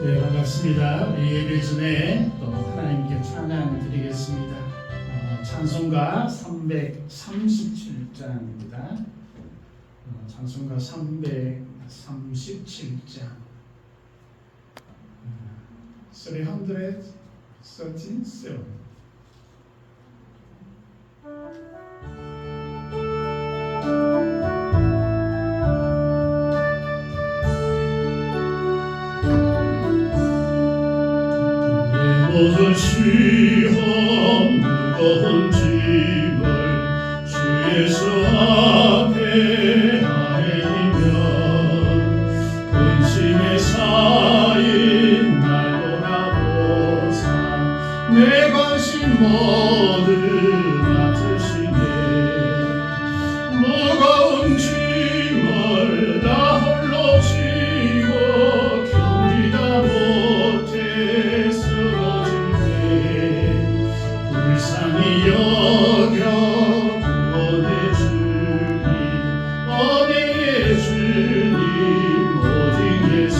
네, 반갑습니다. 우리 예배 전에 또 하나님께 찬양 드리겠습니다. 찬송가 337장입니다. 찬송가 337장 337 모든 시험 무거운 짐을 주 예수 앞에 아뢰며 근심에 쌓인 날 돌아보사 내 관심 모두 맡으시네 무거운 짐을 나 홀로 지고 견디다 못해 불쌍히 여겨 구원해 주님 은혜의 주님 오직 예수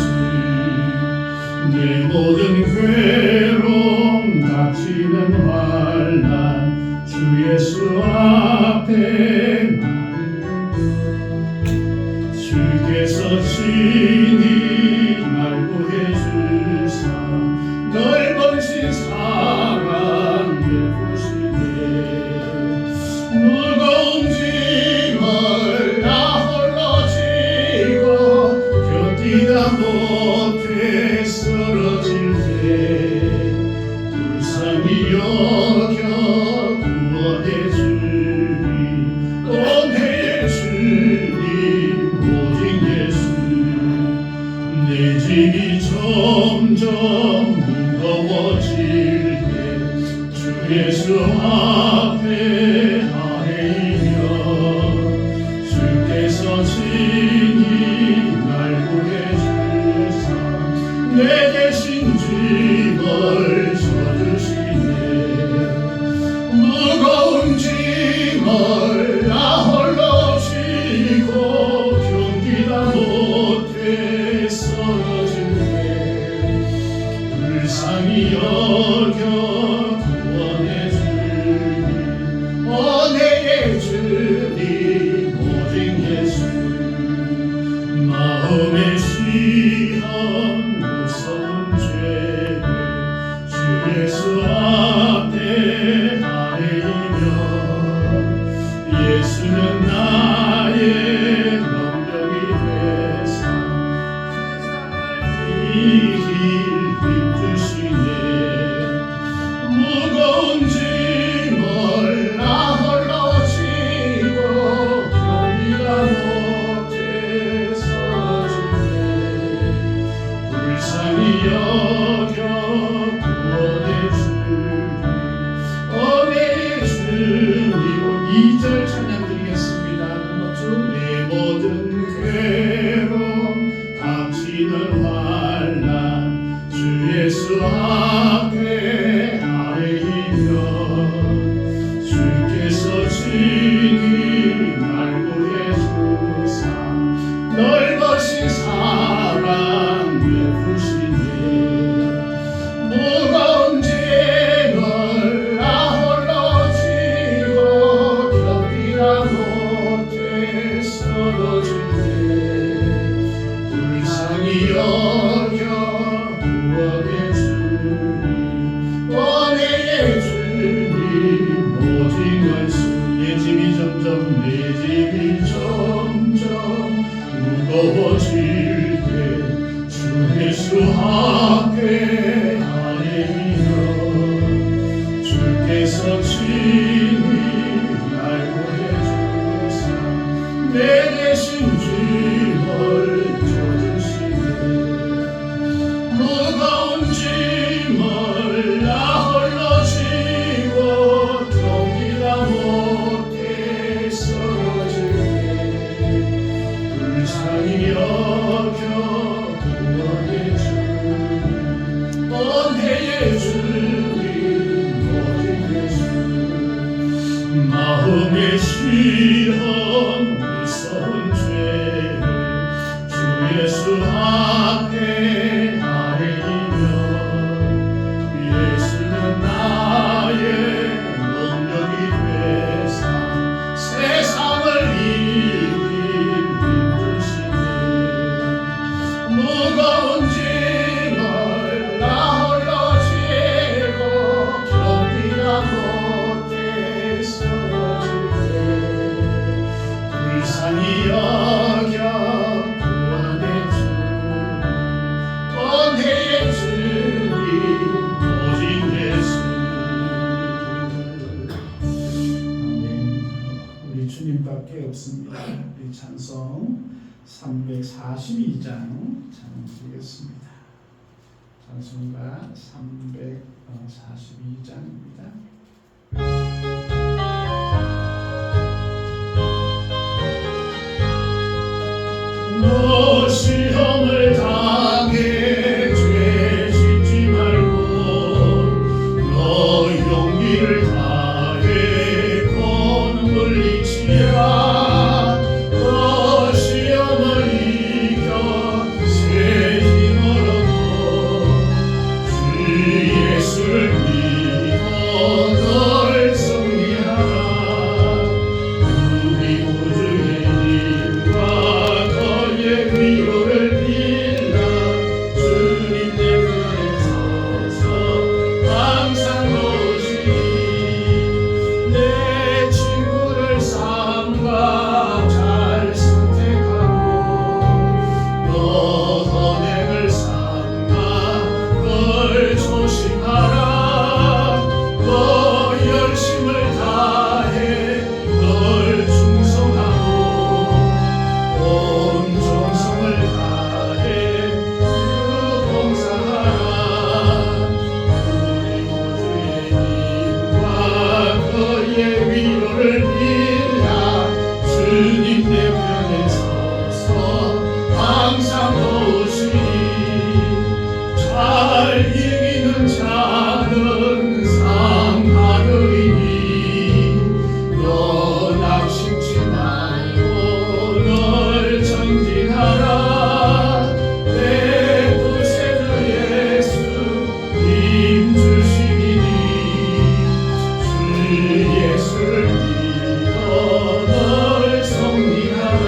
내 모든 괴로움 닥치는 환난 주 예수 앞에 주께서 친히 날 구해 주사 넓은 신사랑 무거운 짐을 나 홀로 지고 견디다 못해 쓰러질 때 불쌍히 여겨 구원해 주님 은혜의 주님 오직 예수 내 짐이 점점 무거워질 때 주 예수 앞에 주께서 친히 날 구해 주사 내 대신 짐을 져주시네 무거운 짐을 나 홀로 지고 견디다 못해 쓰러질 때 불쌍히 여겨 구원해 주님 은혜의 주님 오직 예수 마음의 시험 무서운 죄를 주 예수 앞에 아뢰며 예수는 나의 능력이 되사 이 길 힘주시네 무거운 짐을 나 홀로 지고 견디다 못해 쓰러질 때 불쌍히 여겨 구원해 주님 은혜의 주님 2절 찬양 드리겠습니다. 내 모든 괴로움 닥치는 환난 주 예수 앞에 아뢰며 주께서 친히 날 구해 주사 넓으신 사랑 베푸시네 무거운 짐을 나 홀로 지고 견디다 못해 쓰러질 때 불쌍히 여겨 구원해 주님 은혜의 주님 오직 예수 내 짐이 점점 무거워질 때 주 예수 앞에 아뢰며 주께서 친히 날 구해 주사 내 대신 짐을 져주시네 무거운 짐을 나 홀로 지고 견디다 못해 쓰러질 때 불쌍히 여겨 구원해 주님 은혜의 주님 오직 예수 마음의 시험 무서운 죄를 주 예수 앞에 아뢰 무거운 짐을 나 홀로 지고 견디다 못해 쓰러질 때 불쌍히 여겨 구원해 주는 은혜의 주님 오직 예수. 아멘. 우리 주님밖에 없습니다. 우리 찬송 342장 찬양드리겠습니다. 찬송가 342장입니다. 너 시험을 당해 죄 짓지 말고 너 용기를 다해 곧 물리치라. 너 시험을 이겨 새 힘을 얻고 주 예수를 믿어 널 승리하라. 우리 구주의 힘과 그의 위로를 빌라. 주님 내 편에 서서 항상 도우시니 내 친구를 삼가 잘 선택하고 너 선행을 삼가 널 조심하라. 너 열심을 다해 널 충성하고 온 정성을 다해 주 봉사하라. 우리 구주의 힘과 그의 위로를 빌라. 주님 내 편에 서서 항상 도우시니 잘 이기는 자는 상 받으리니 너 낙심치 말고 널 전진하라. 내 구세주 예수 힘 주시리니 주 예수를 믿어 널 승리하라.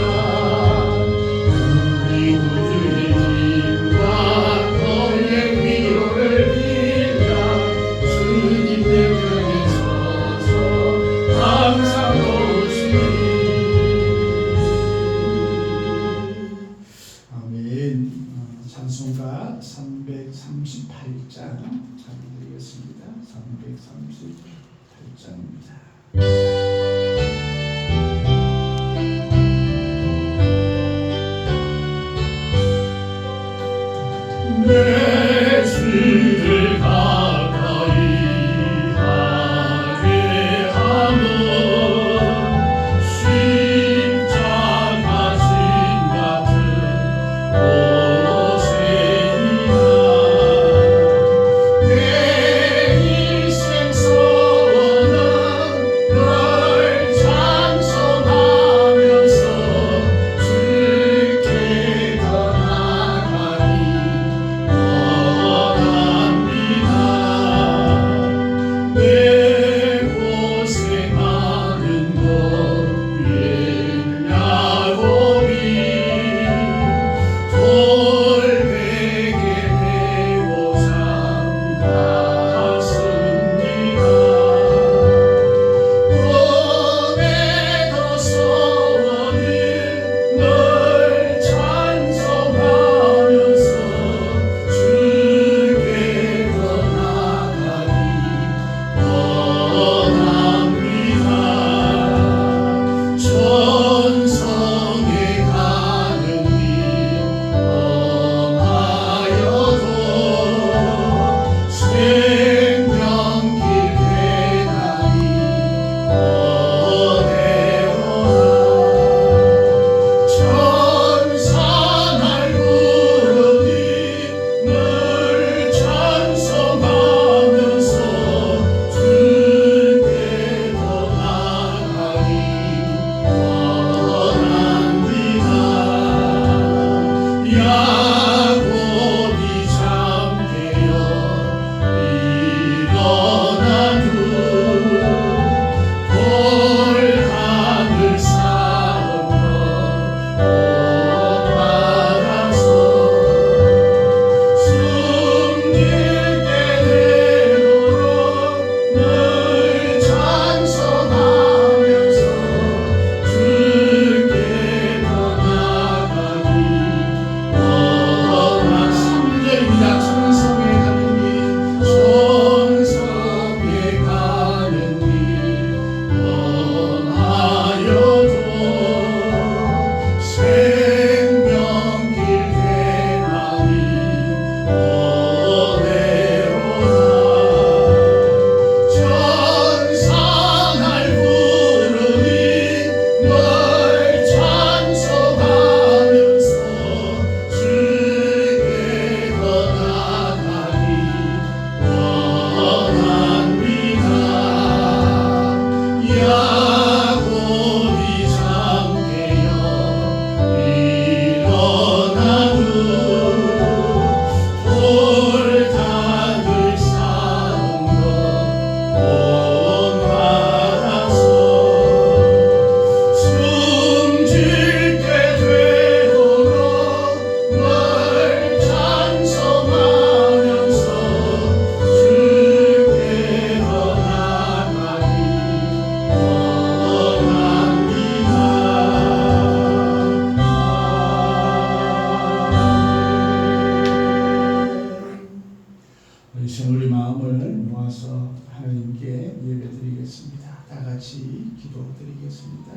우리 구주의 힘과 그의 위로를 빌라. 주님 내 편에 서서 항상 도우시니. 아멘. 찬송가 338장 찬양드리겠습니다. 338장입니다. 내 주를 가까이 하게 하며 십자가 진 같은 곳에이나 내 일생 소원은 널 찬송하면서 주께 더 나아가리 원합니다. 내 고생하는 것 왜냐고비 돌베개 메고 삼갔습니다. 오늘도 소원은 널 찬송하면서 주께 더 나아가리 원합니다. 천성에 가는 길 험하여도 생명길 배나니 어려워라. 천사 날 부르니 늘 찬송하면서 주께 더 나아가리 원합니다. 야곱이 잠되어 일어나도 돌하늘 쌓은 것 못 받아서 같이 기도드리겠습니다.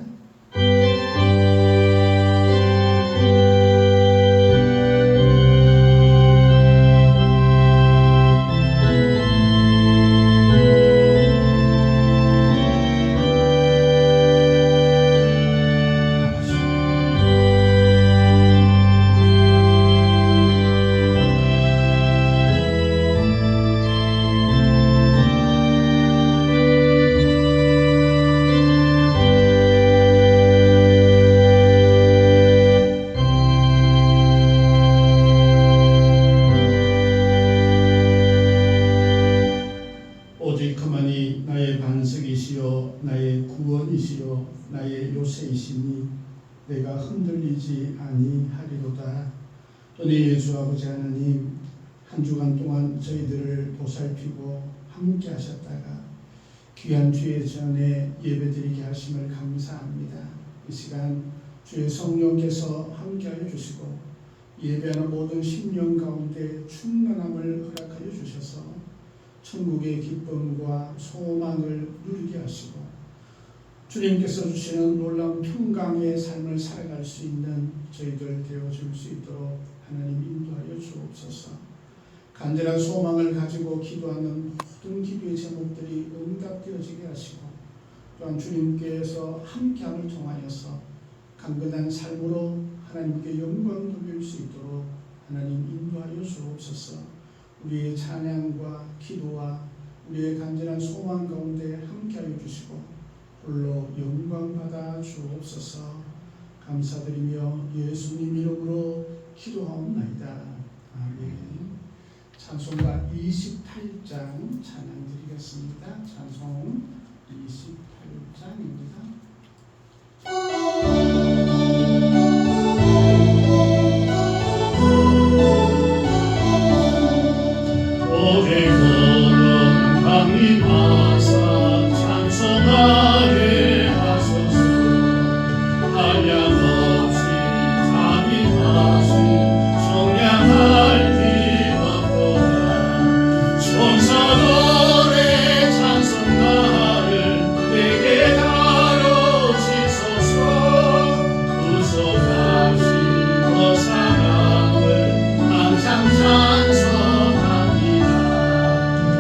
오직 그만이 나의 반석이시요 나의 구원이시요 나의 요새이시니 내가 흔들리지 아니하리로다. 은혜의 주 아버지 하나님, 한 주간 동안 저희들을 보살피고 함께 하셨다가 귀한 주의 전에 예배드리게 하심을 감사합니다. 이 시간 주의 성령께서 함께하여 주시고 예배하는 모든 심령 가운데 충만함을 허락하여 주셔서 천국의 기쁨과 소망을 누리게 하시고 주님께서 주시는 놀라운 평강의 삶을 살아갈 수 있는 저희들 되어줄 수 있도록 하나님 인도하여 주옵소서. 간절한 소망을 가지고 기도하는 모든 기도의 제목들이 응답되어지게 하시고 또한 주님께서 함께함을 통하여서 강건한 삶으로 하나님께 영광 돌릴 수 있도록 하나님 인도하여 주옵소서. 우리의 찬양과 기도와 우리의 간절한 소망 가운데 함께하여 주시고 홀로 영광 받아 주옵소서. 감사드리며 예수님 이름으로 기도하옵나이다. 아멘. 찬송가 28장 찬양 드리겠습니다. 찬송 28장입니다. 찬송하게 하소서. 한량없이 담임하신 청량할 길 없도다. 천사들의 찬송가를 내게 다뤄지소서. 구속하신 거사랑을 항상 찬송합니다.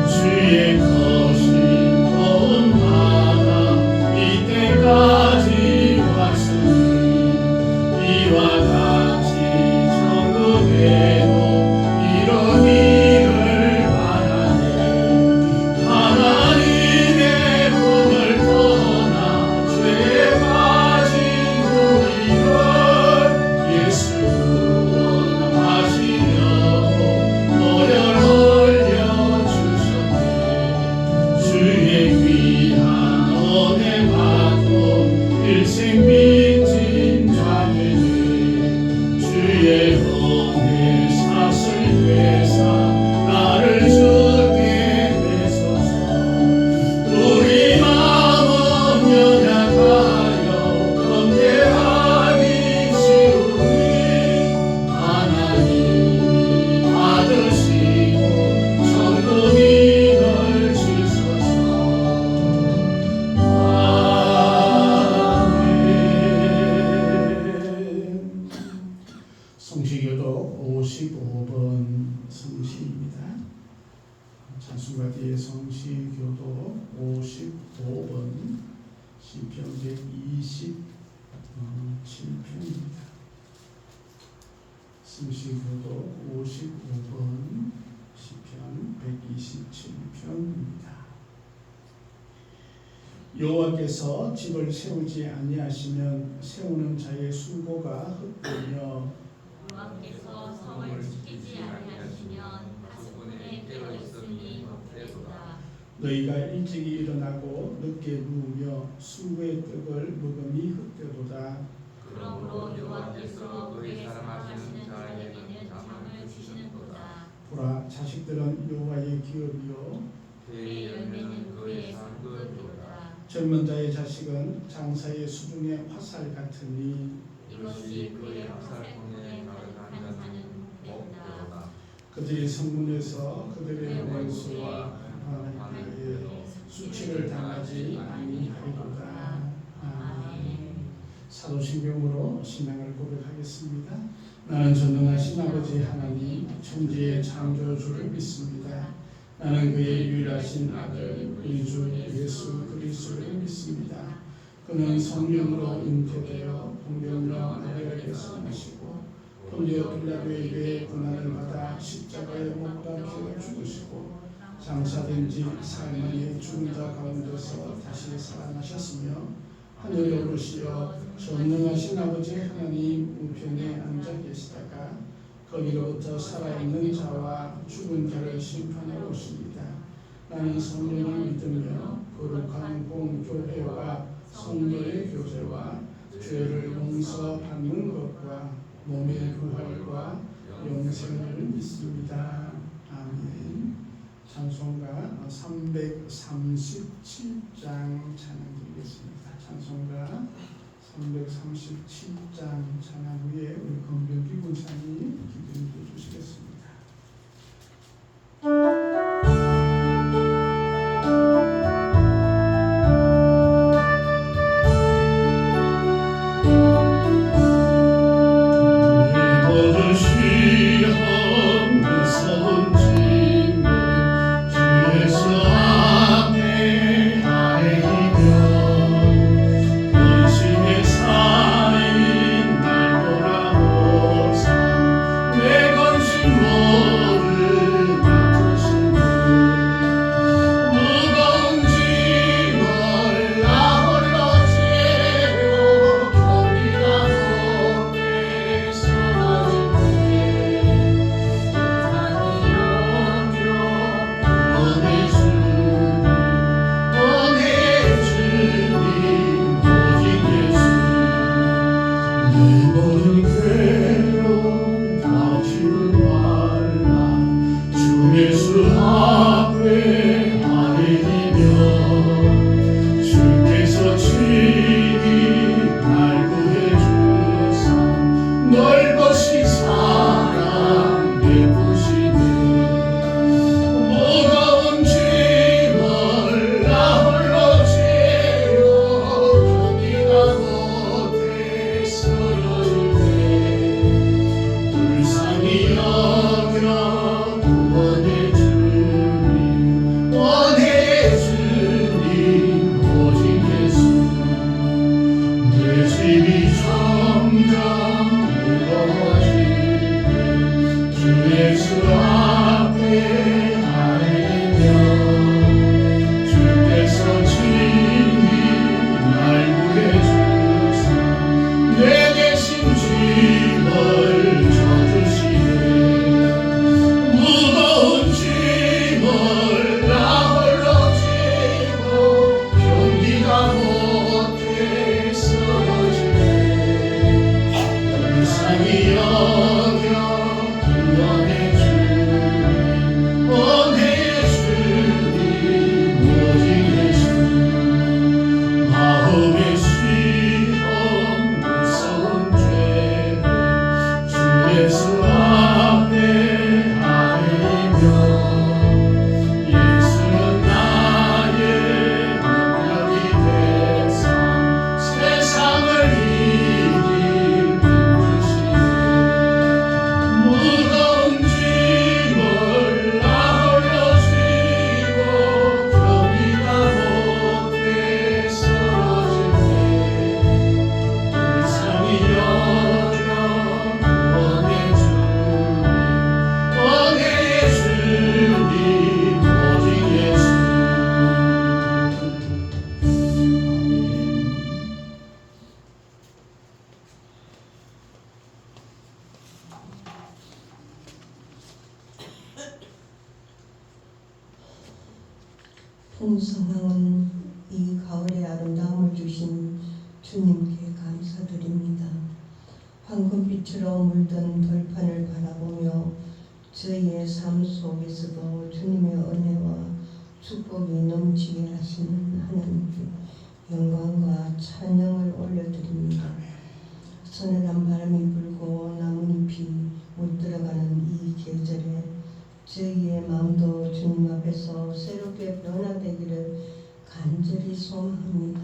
주의 까지 왔으니 이와 같이 천국에도 이루기를 바라네. 하나님의 품을 떠나 죄에 빠진 우리를 예수 구원하시려고 노를 흘려주셨네. 주의 귀한 은혜 일생 빚진 자들이 주의 은혜 사슬 되사 나를 주게 되소서. 우리 마음 연약하여 경계하기 쉬우니 하나님이 받으시고 천국인을 주소서. 성시교도 55번 성시입니다. 찬송가 뒤에 성시교도 55번 시편 127편입니다. 성시교도 55번 시편 127편입니다. 여호와께서 집을 세우지 아니하시면 세우는 자의 수고가 헛되며 여호와께서 성을 지키지 아니하시면 다수군에 깨어 있음이 헛되도다. 너희가 일찍이 일어나고 늦게 누우며 수고의 떡을 먹음이 헛되도다. 그러므로 여호와께서 그의 사랑하시는 자에게는 잠을 주시는도다. 보라, 자식들은 여호와의 기업이요 그의 열매는 그의 상급이로다. 젊은 자의 자식은 장사의 수중의 화살 같으니 이것이 그의 화살통에 가득한 자는 복되도다. 그들의 성문에서 그들의 원수와 하나님의 수치를 당하지 아니하리로다. 사도신경으로 신앙을 고백하겠습니다. 나는 전능하신 아버지 하나님 천지의 창조주를 믿습니다. 나는 그의 유일하신 아들 우리 주 예수 그리스도를 믿습니다. 그는 성령으로 잉태되어 동정녀 마리아에게서 나시고 본디오 빌라도에게 고난을 받아 십자가에 못 박혀 죽으시고 장사된 지 사흘 만에 죽은 자 가운데서 다시 살아나셨으며 하늘에 오르시어 전능하신 아버지 하나님 우편에 앉아 계시다가 거기로부터 살아있는 자와 죽은 자를 심판하러 오십니다. 나는 성령을 믿으며 거룩한 공교회와 성도의 교제와 죄를 용서받는 것과 몸의 부활과 영생을 믿습니다. 아멘. 찬송가 337장 찬양드리겠습니다. 찬송가 337장 찬양 후에 우리 건병기 군사님 기도해 주시겠습니다. 풍성한 이 가을의 아름다움을 주신 주님께 감사드립니다. 황금빛으로 물든 벌판을 바라보며 저희의 삶 속에서도 주님의 은혜와 축복이 넘치게 하시는 하나님께 영광과 찬양을 올려드립니다. 서늘한 바람이 불고 나뭇잎이 못 들어가는 이 계절에 저희의 마음도 주님 앞에서 새롭게 변화되기를 간절히 소망합니다.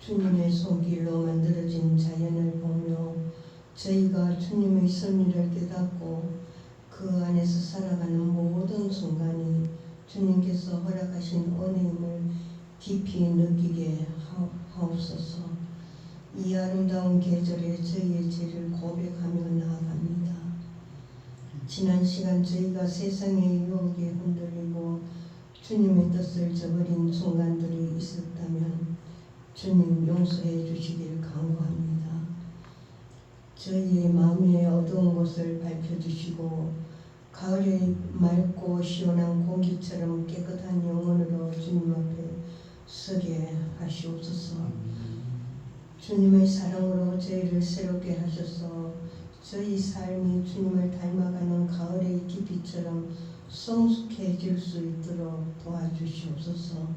주님의 손길로 만들어진 자연을 보며 저희가 주님의 섭리를 깨닫고 그 안에서 살아가는 모든 순간이 주님께서 허락하신 은혜임을 깊이 느끼게 하옵소서. 이 아름다운 계절에 저희의 죄를 고백하며 나아갑니다. 지난 시간 저희가 세상의 유혹에 흔들리고 주님의 뜻을 저버린 순간들이 있었다면 주님 용서해 주시길 간구합니다. 저희의 마음의 어두운 곳을 밝혀주시고 가을의 맑고 시원한 공기처럼 깨끗한 영혼으로 주님 앞에 서게 하시옵소서. 주님의 사랑으로 저희를 새롭게 하셔서 저희 삶이 주님을 닮아가는 가을의 깊이처럼 성숙해질 수 있도록 도와주시옵소서.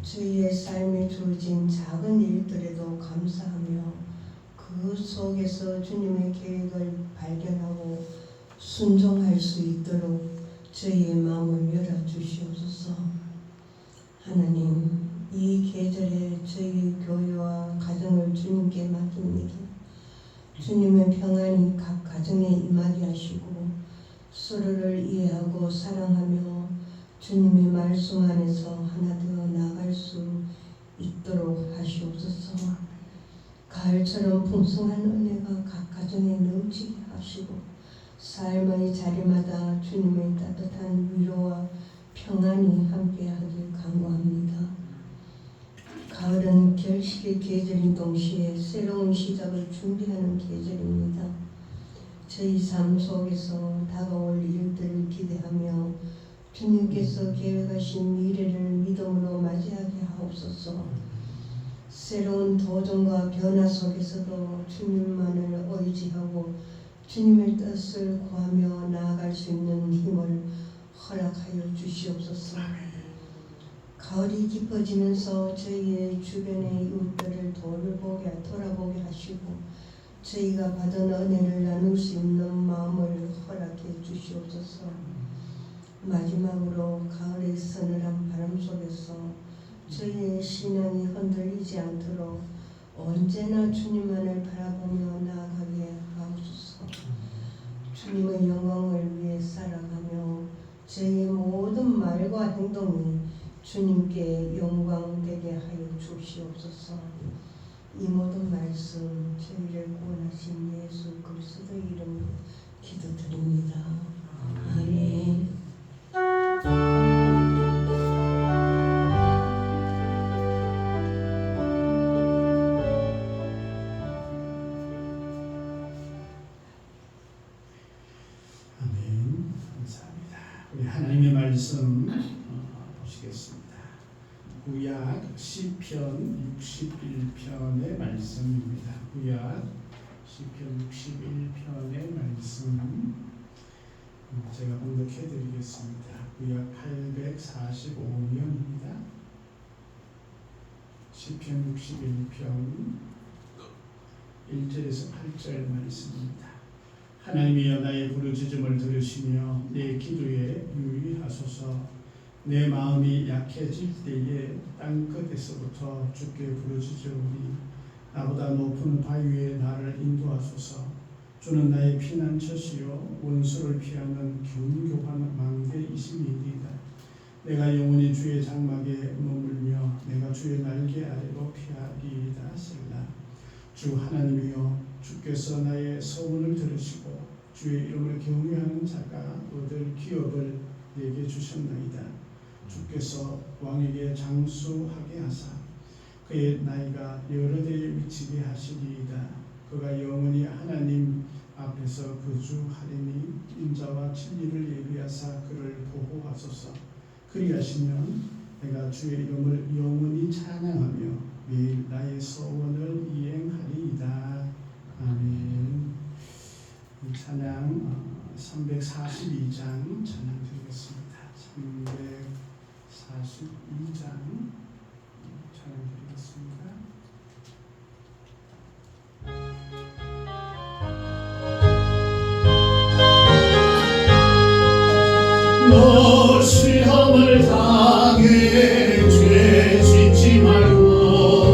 저희의 삶에 주어진 작은 일들에도 감사하며 그 속에서 주님의 계획을 발견하고 순종할 수 있도록 저희의 마음을 열어주시옵소서. 하나님, 이 계절에 저희 교회와 가정을 주님께 맡깁니다. 주님의 평안이 각 가정에 임하게 하시고 서로를 이해하고 사랑하며 주님의 말씀 안에서 하나 더 나아갈 수 있도록 하시옵소서. 가을처럼 풍성한 은혜가 각 가정에 넘치게 하시고 삶의 자리마다 주님의 따뜻한 위로와 평안이 함께하길 간구합니다. 가을은 결실의 계절인 동시에 새로운 시작을 준비하는 계절입니다. 저희 삶 속에서 다가올 일들을 기대하며 주님께서 계획하신 미래를 믿음으로 맞이하게 하옵소서. 새로운 도전과 변화 속에서도 주님만을 의지하고 주님의 뜻을 구하며 나아갈 수 있는 힘을 허락하여 주시옵소서. 가을이 깊어지면서 저희의 주변의 이웃들을 돌아보게 하시고 저희가 받은 은혜를 나눌 수 있는 마음을 허락해 주시옵소서. 마지막으로 가을의 서늘한 바람 속에서 저희의 신앙이 흔들리지 않도록 언제나 주님만을 바라보며 나아가게 하옵소서. 주님의 영광을 위해 살아가며 저희의 모든 말과 행동이 주님께 영광되게 하여 주시옵소서. 이 모든 말씀 저희를 구원하신 예수 그리스도의 이름으로 기도드립니다. 아멘. 아멘. 감사합니다. 우리 하나님의 말씀 보시겠습니다. 구약 시편 61편의 말씀입니다. 구약 시편 61편의 말씀 제가 봉독해 드리겠습니다. 구약 845면입니다. 시편 61편 1절에서 8절 말씀입니다. 하나님이여 나의 부르짖음을 들으시며 내 기도에 유의하소서. 내 마음이 약해질 때에 땅끝에서부터 주께 부르짖으오니 나보다 높은 바위에 나를 인도하소서. 주는 나의 피난처시요 원수를 피하는 견고한 망대이심이니이다. 내가 영원히 주의 장막에 머물며 내가 주의 날개 아래로 피하리이다. 셀라. 주 하나님이여 주께서 나의 소원을 들으시고 주의 이름을 경외하는 자가 얻을 기업을 내게 주셨나이다. 주께서 왕에게 장수하게 하사 그의 나이가 여러 대에 미치게 하시리이다. 그가 영원히 하나님 앞에서 거주하리니 인자와 진리를 예비하사 그를 보호하소서. 그리하시면 내가 주의 이름을 영원히 찬양하며 매일 나의 소원을 이행하리이다. 아멘. 이 찬양 342장 찬양 드리겠습니다. 342장 찬양 드리겠습니다. 너 시험을 당해 죄 짓지 말고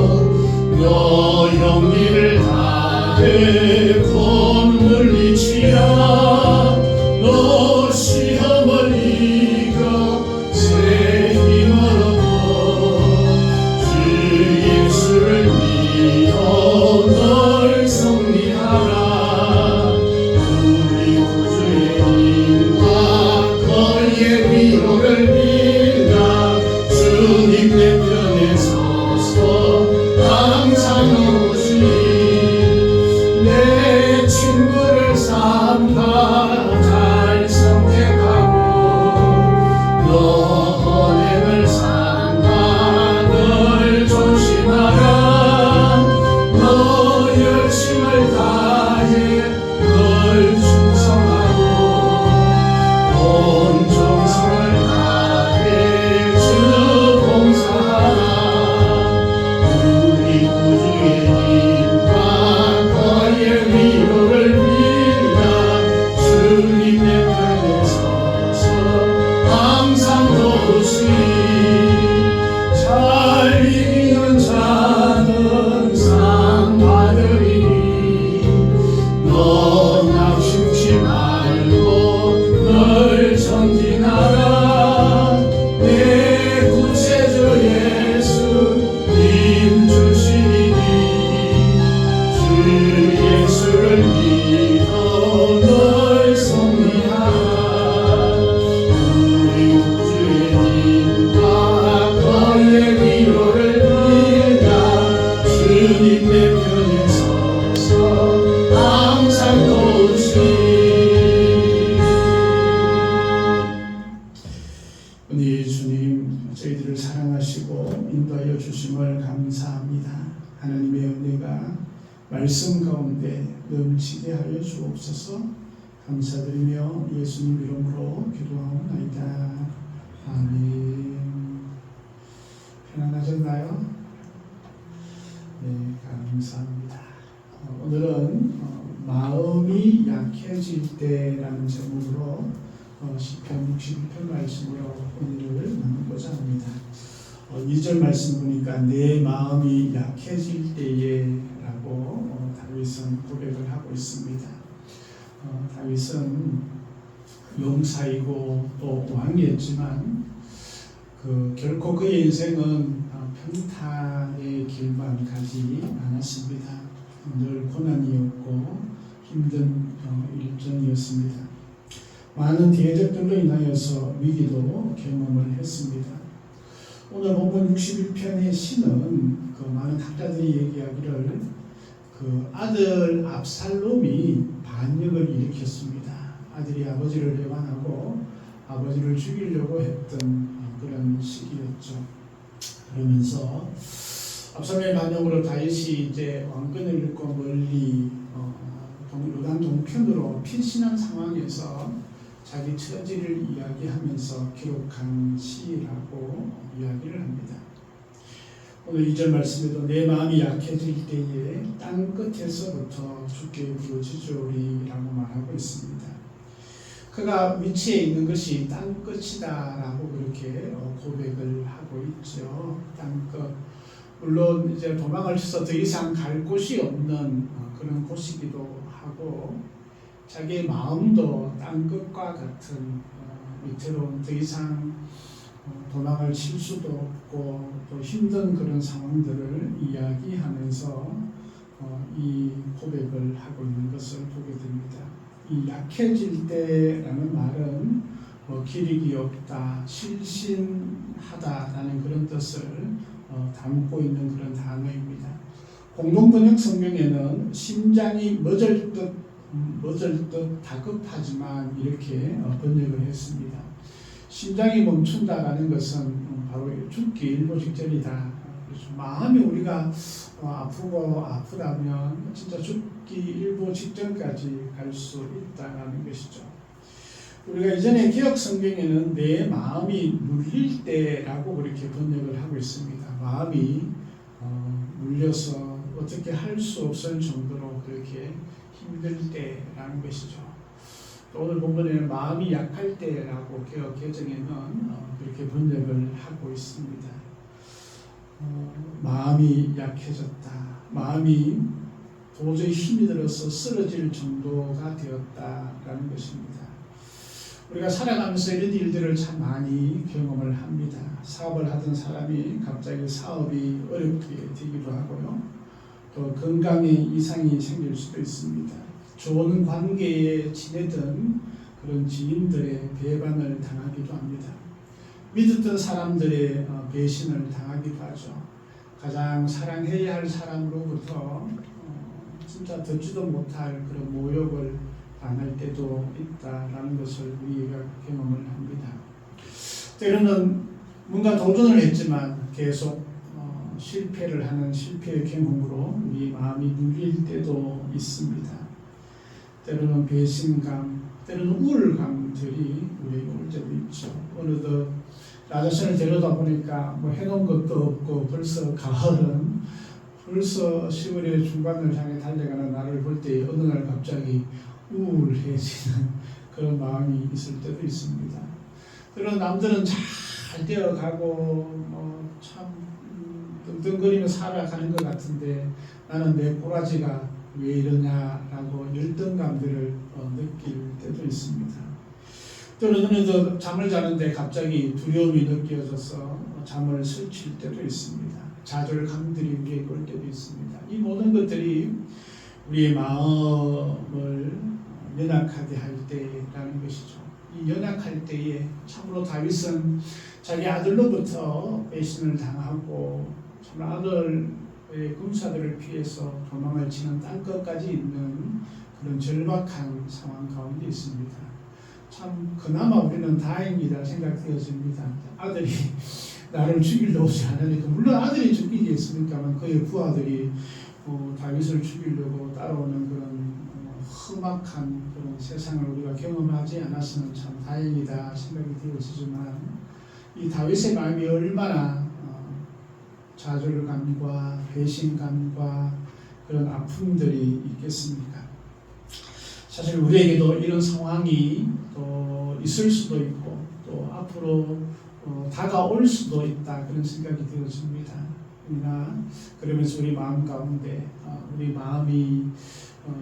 지혜하여 주옵소서. 감사드리며 예수님 이름으로 기도하옵나이다. 아멘. 편안하셨나요? 네, 감사합니다. 오늘은 마음이 약해질 때라는 제목으로 시편 61편 말씀으로 오늘을 나누고자 합니다. 2절 말씀 보니까 내 마음이 약해질 때에 라고 다윗은 고백을 하고 있습니다. 다윗은 용사이고 또 왕이었지만 결코 그의 인생은 평탄의 길만 가지 않았습니다. 늘 고난이었고 힘든 일정이었습니다. 많은 대적들로 인하여서 위기도 경험을 했습니다. 오늘 본문 61편의 시는 많은 학자들이 얘기하기를 아들 압살롬이 반역을 일으켰습니다. 아들이 아버지를 배반하고 아버지를 죽이려고 했던 그런 시기였죠. 그러면서 압살롬의 반역으로 다윗이 이제 왕권을 잃고 멀리 요단 동편으로 피신한 상황에서 자기 처지를 이야기하면서 기록한 시라고 이야기를 합니다. 오늘 2절 말씀에도 내 마음이 약해질 때에 땅 끝에서부터 주께 부르짖으리라고 말하고 있습니다. 그가 위치해 있는 것이 땅 끝이다라고 그렇게 고백을 하고 있죠. 땅 끝. 물론 이제 도망을 쳐서 더 이상 갈 곳이 없는 그런 곳이기도 하고 자기의 마음도 땅 끝과 같은 위태로운 더 이상 도망을 칠 수도 없고 또 힘든 그런 상황들을 이야기하면서 이 고백을 하고 있는 것을 보게 됩니다. 이 약해질 때라는 말은 기력이 없다, 실신하다라는 그런 뜻을 담고 있는 그런 단어입니다. 공동번역 성경에는 심장이 멎을 듯 다급하지만 이렇게 번역을 했습니다. 심장이 멈춘다라는 것은 바로 죽기 일보 직전이다. 그렇죠. 마음이 우리가 아프고 아프다면 진짜 죽기 일보 직전까지 갈 수 있다라는 것이죠. 우리가 이전에 개역 성경에는 내 마음이 눌릴 때라고 그렇게 번역을 하고 있습니다. 마음이 눌려서 어떻게 할 수 없을 정도로 그렇게 힘들 때라는 것이죠. 오늘 본문에는 마음이 약할 때라고 개역 개정에는 그렇게 번역을 하고 있습니다. 마음이 약해졌다. 마음이 도저히 힘이 들어서 쓰러질 정도가 되었다라는 것입니다. 우리가 살아가면서 이런 일들을 참 많이 경험을 합니다. 사업을 하던 사람이 갑자기 사업이 어렵게 되기도 하고요. 또 건강에 이상이 생길 수도 있습니다. 좋은 관계에 지내던 그런 지인들의 배반을 당하기도 합니다. 믿었던 사람들의 배신을 당하기도 하죠. 가장 사랑해야 할 사람으로부터 진짜 듣지도 못할 그런 모욕을 당할 때도 있다라는 것을 우리가 경험을 합니다. 때로는 뭔가 도전을 했지만 계속 실패를 하는 실패의 경험으로 우리 마음이 눌릴 때도 있습니다. 때로는 배신감, 때로는 우울감들이 우리에게 올 때도 있죠. 어느덧 나 자신을 데려다 보니까 해놓은 것도 없고 벌써 가을은 벌써 10월의 중반을 향해 달려가는 나를 볼 때 어느 날 갑자기 우울해지는 그런 마음이 있을 때도 있습니다. 때로는 남들은 잘 되어가고 참 뜬뜬거리며 살아가는 것 같은데 나는 내 꼬라지가 왜 이러냐라고 열등감들을 느낄 때도 있습니다. 때로는 잠을 자는데 갑자기 두려움이 느껴져서 잠을 설칠 때도 있습니다. 좌절감들이 우리에게 올 때도 있습니다. 이 모든 것들이 우리의 마음을 연약하게 할 때라는 것이죠. 이 연약할 때에 참으로 다윗은 자기 아들로부터 배신을 당하고 참 아들의 군사들을 피해서 도망을 치는 땅끝까지 있는 그런 절박한 상황 가운데 있습니다. 참 그나마 우리는 다행이다 생각되어집니다. 아들이 나를 죽이려 오지 않으니까 물론 아들이 죽이겠습니까만 그의 부하들이 다윗을 죽이려고 따라오는 그런 험악한 그런 세상을 우리가 경험하지 않았으면 참 다행이다 생각이 되어지지만 이 다윗의 마음이 얼마나 좌절감과 배신감과 그런 아픔들이 있겠습니까? 사실 우리에게도 이런 상황이 또 있을 수도 있고 또 앞으로 다가올 수도 있다 그런 생각이 되어집니다. 그러면서 우리 마음 가운데 우리 마음이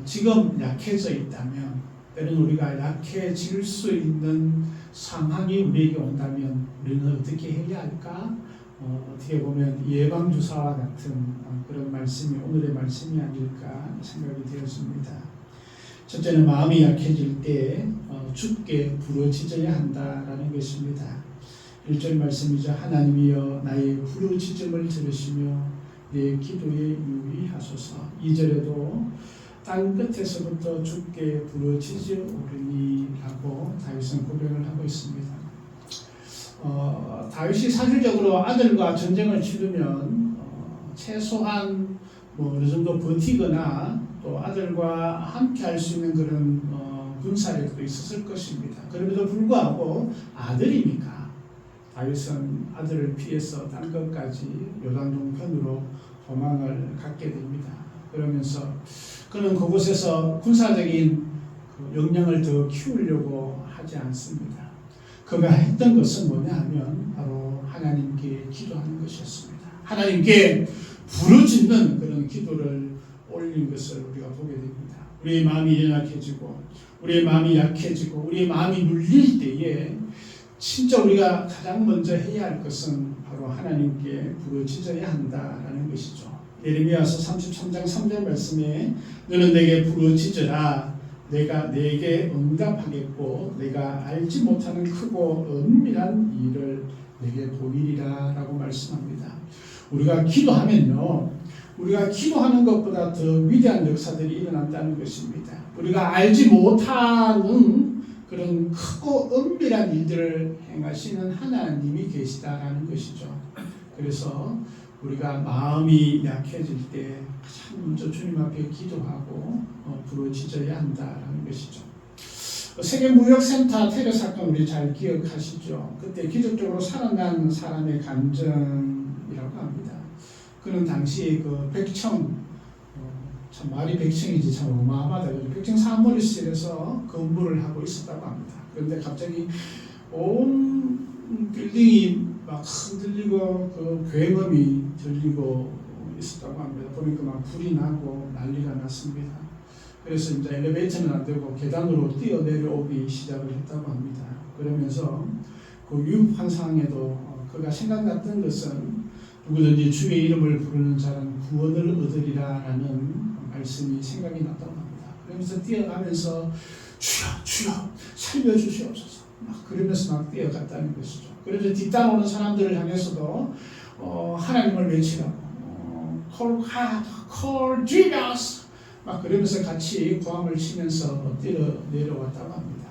지금 약해져 있다면 때로는 우리가 약해질 수 있는 상황이 우리에게 온다면 우리는 어떻게 해야 할까? 어떻게 보면 예방주사와 같은 그런 말씀이 오늘의 말씀이 아닐까 생각이 되었습니다. 첫째는 마음이 약해질 때 주께 부르짖어야 한다라는 것입니다. 1절 말씀이죠. 하나님이여 나의 부르짖음을 들으시며 내 기도에 유의하소서. 2절에도 땅 끝에서부터 주께 부르짖으오르니 라고 다윗은 고백을 하고 있습니다. 다윗이 사실적으로 아들과 전쟁을 치르면 최소한 어느 정도 버티거나 또 아들과 함께 할 수 있는 그런 군사력도 있었을 것입니다. 그럼에도 불구하고 아들이니까 다윗은 아들을 피해서 땅 끝까지 요단 동편으로 도망을 갖게 됩니다. 그러면서 그는 그곳에서 군사적인 역량을 더 키우려고 하지 않습니다. 그가 했던 것은 뭐냐 하면 바로 하나님께 기도하는 것이었습니다. 하나님께 부르짖는 그런 기도를 올린 것을 우리가 보게 됩니다. 우리의 마음이 연약해지고 우리의 마음이 약해지고 우리의 마음이 눌릴 때에 진짜 우리가 가장 먼저 해야 할 것은 바로 하나님께 부르짖어야 한다라는 것이죠. 예레미야서 33장 3절 말씀에 너는 내게 부르짖으라 내가 내게 응답하겠고 내가 알지 못하는 크고 은밀한 일을 내게 보이리라 라고 말씀합니다. 우리가 기도하면요 우리가 기도하는 것보다 더 위대한 역사들이 일어난다는 것입니다. 우리가 알지 못하는 그런 크고 은밀한 일들을 행하시는 하나님이 계시다라는 것이죠. 그래서 우리가 마음이 약해질 때 가장 먼저 주님 앞에 기도하고 부르짖어야 한다라는 것이죠. 세계무역센터 테러 사건 우리 잘 기억하시죠? 그때 기적적으로 살아난 사람의 감정이라고 합니다. 그는 당시에 그 백청 참 말이 백청이지 참 어마어마하다. 백청 사무실에서 근무를 하고 있었다고 합니다. 그런데 갑자기 온 빌딩이 막 흔들리고 그 굉음이 들리고 있었다고 합니다. 보니까 막 불이 나고 난리가 났습니다. 그래서 이제 엘리베이터는 안 되고 계단으로 뛰어내려오기 시작을 했다고 합니다. 그러면서 그 위급한 상황에도 그가 생각났던 것은 누구든지 주의 이름을 부르는 자는 구원을 얻으리라라는 말씀이 생각이 났다고 합니다. 그러면서 뛰어가면서 주여 주여 살려주시옵소서 막 그러면서 막 뛰어갔다는 것이죠. 그래서 뒤따라오는 사람들을 향해서도 하나님을 외치라고 call Jesus 막 그러면서 같이 고함을 치면서 뛰어 내려왔다고 합니다.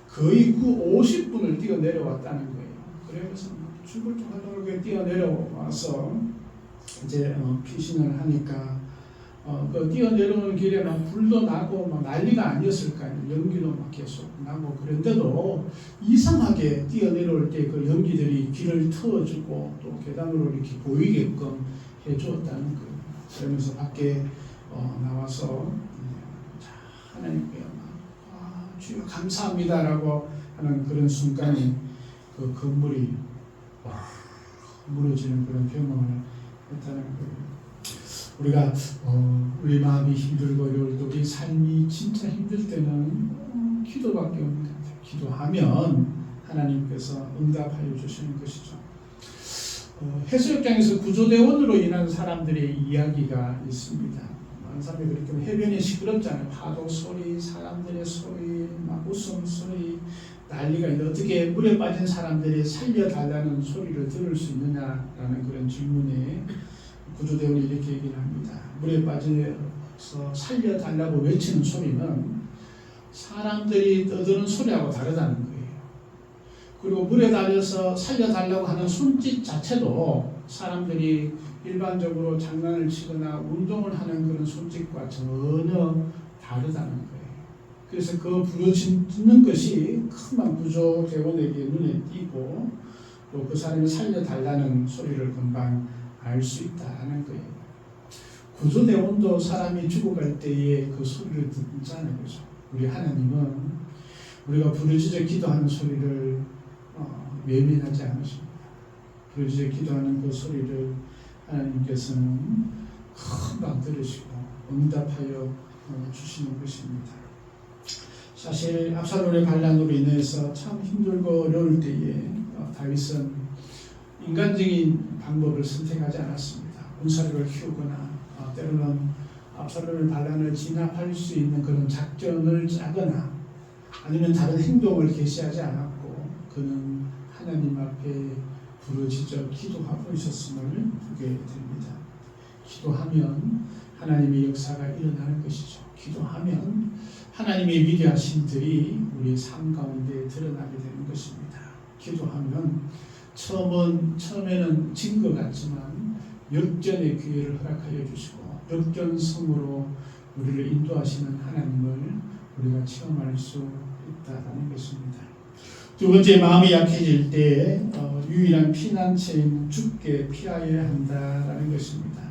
거의 50분을 뛰어 내려왔다는 거예요. 그래서 죽을 둥하도록 뛰어 내려와서 이제 피신을 하니까 그 뛰어 내려오는 길에 막 불도 나고 막 난리가 아니었을까요? 연기도 막 계속 나고 그런데도 이상하게 뛰어 내려올 때 그 연기들이 길을 터주고 또 계단으로 이렇게 보이게끔 해주었다는 거예요. 그러면서 밖에 나와서 하나님께 주여 감사합니다라고 하는 그런 순간에 그 건물이 무너지는 그런 경험을 했다는 거예요. 우리가 우리 마음이 힘들고 어려울 때 우리 삶이 진짜 힘들 때는 기도밖에 없는 것 같아요. 기도하면 하나님께서 응답하여 주시는 것이죠. 해수욕장에서 구조대원으로 일하는 사람들의 이야기가 있습니다. 많은 사람이 그렇게 해변이 시끄럽잖아요. 파도 소리, 사람들의 소리, 막 웃음소리, 난리가 있는데 어떻게 물에 빠진 사람들이 살려달라는 소리를 들을 수 있느냐라는 그런 질문에 구조대원이 이렇게 얘기를 합니다. 물에 빠져서 살려달라고 외치는 소리는 사람들이 떠드는 소리하고 다르다는 거예요. 그리고 물에 달려서 살려달라고 하는 손짓 자체도 사람들이 일반적으로 장난을 치거나 운동을 하는 그런 손짓과 전혀 다르다는 거예요. 그래서 그 부르짖는 것이 큰맘 구조 대원에게 눈에 띄고 또 그 사람을 살려달라는 소리를 금방 알 수 있다는 거예요. 구조대원도 사람이 죽어갈 때에 그 소리를 듣잖아요. 그죠? 우리 하나님은 우리가 부르짖어 기도하는 소리를 외면하지 않으십니다. 부르짖어 기도하는 그 소리를 하나님께서는 금방 들으시고 응답하여 주시는 것입니다. 사실 압살롬의 반란으로 인해서 참 힘들고 어려울 때에 다윗은 인간적인 방법을 선택하지 않았습니다. 군사력을 키우거나 때로는 압살롬의 반란을 진압할 수 있는 그런 작전을 짜거나 아니면 다른 행동을 개시하지 않았고 그는 하나님 앞에 부르짖어 기도하고 있었음을 보게 됩니다. 기도하면 하나님의 역사가 일어나는 것이죠. 기도하면 하나님의 위대하신 들이 우리의 삶 가운데 드러나게 되는 것입니다. 기도하면 처음에는 진 것 같지만 역전의 기회를 허락하여 주시고 역전성으로 우리를 인도하시는 하나님을 우리가 체험할 수 있다는 것입니다. 두 번째, 마음이 약해질 때 유일한 피난처인 주께 피하여야 한다는 것입니다.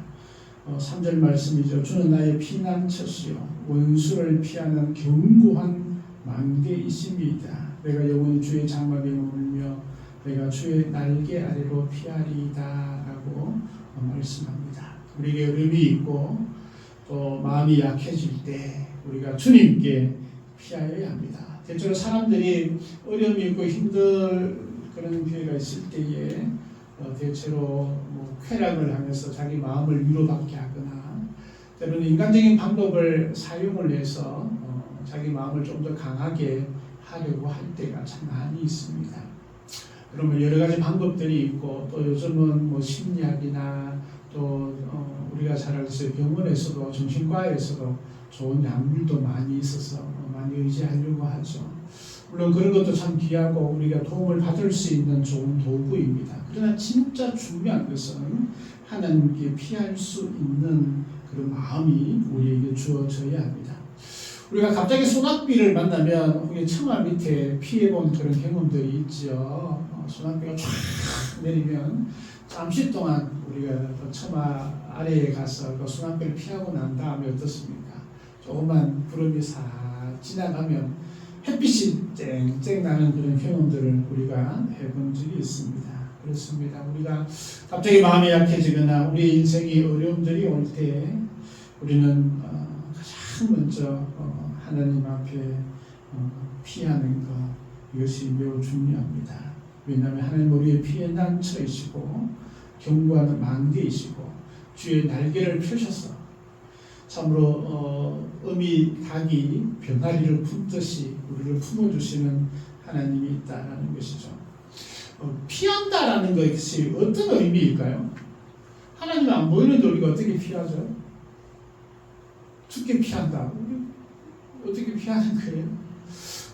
3절 말씀이죠. 주는 나의 피난처시요 원수를 피하는 견고한 망대이심이다. 내가 영원히 주의 장막에 머물며 내가 주의 날개 아래로 피하리이다 라고 말씀합니다. 우리에게 어려움이 있고 또 마음이 약해질 때 우리가 주님께 피하여야 합니다. 대체로 사람들이 어려움이 있고 힘들 그런 기회가 있을 때에 대체로 쾌락을 하면서 자기 마음을 위로받게 하거나 때로는 인간적인 방법을 사용을 해서 자기 마음을 좀 더 강하게 하려고 할 때가 참 많이 있습니다. 그러면 여러 가지 방법들이 있고 또 요즘은 심리학이나 또 우리가 잘 알듯이 병원에서도 정신과에서도 좋은 약물도 많이 있어서 많이 의지하려고 하죠. 물론 그런 것도 참 귀하고 우리가 도움을 받을 수 있는 좋은 도구입니다. 그러나 진짜 중요한 것은 하나님께 피할 수 있는 그런 마음이 우리에게 주어져야 합니다. 우리가 갑자기 소낙비를 만나면 우리 처마 밑에 피해본 그런 경험들이 있죠. 소낙비가 쫙 내리면 잠시 동안 우리가 처마 아래에 가서 그 소낙비를 피하고 난 다음에 어떻습니까? 조그만 구름이 싹 지나가면 햇빛이 쨍쨍 나는 그런 경험들을 우리가 해본 적이 있습니다. 그렇습니다. 우리가 갑자기 마음이 약해지거나 우리 인생의 어려움들이 올 때 우리는 가장 먼저 하나님 앞에 피하는 것, 이것이 매우 중요합니다. 왜냐하면 하나님 우리의 피난처이시고 견고한 망대이시고 주의 날개를 펴셔서 참으로 어미 닭이 병아리를 품듯이 우리를 품어주시는 하나님이 있다는 것이죠. 피한다라는 것이 어떤 의미일까요? 하나님이 안 보이는데 우리가 어떻게 피하죠? 죽게 피한다. 어떻게 피하는 거예요?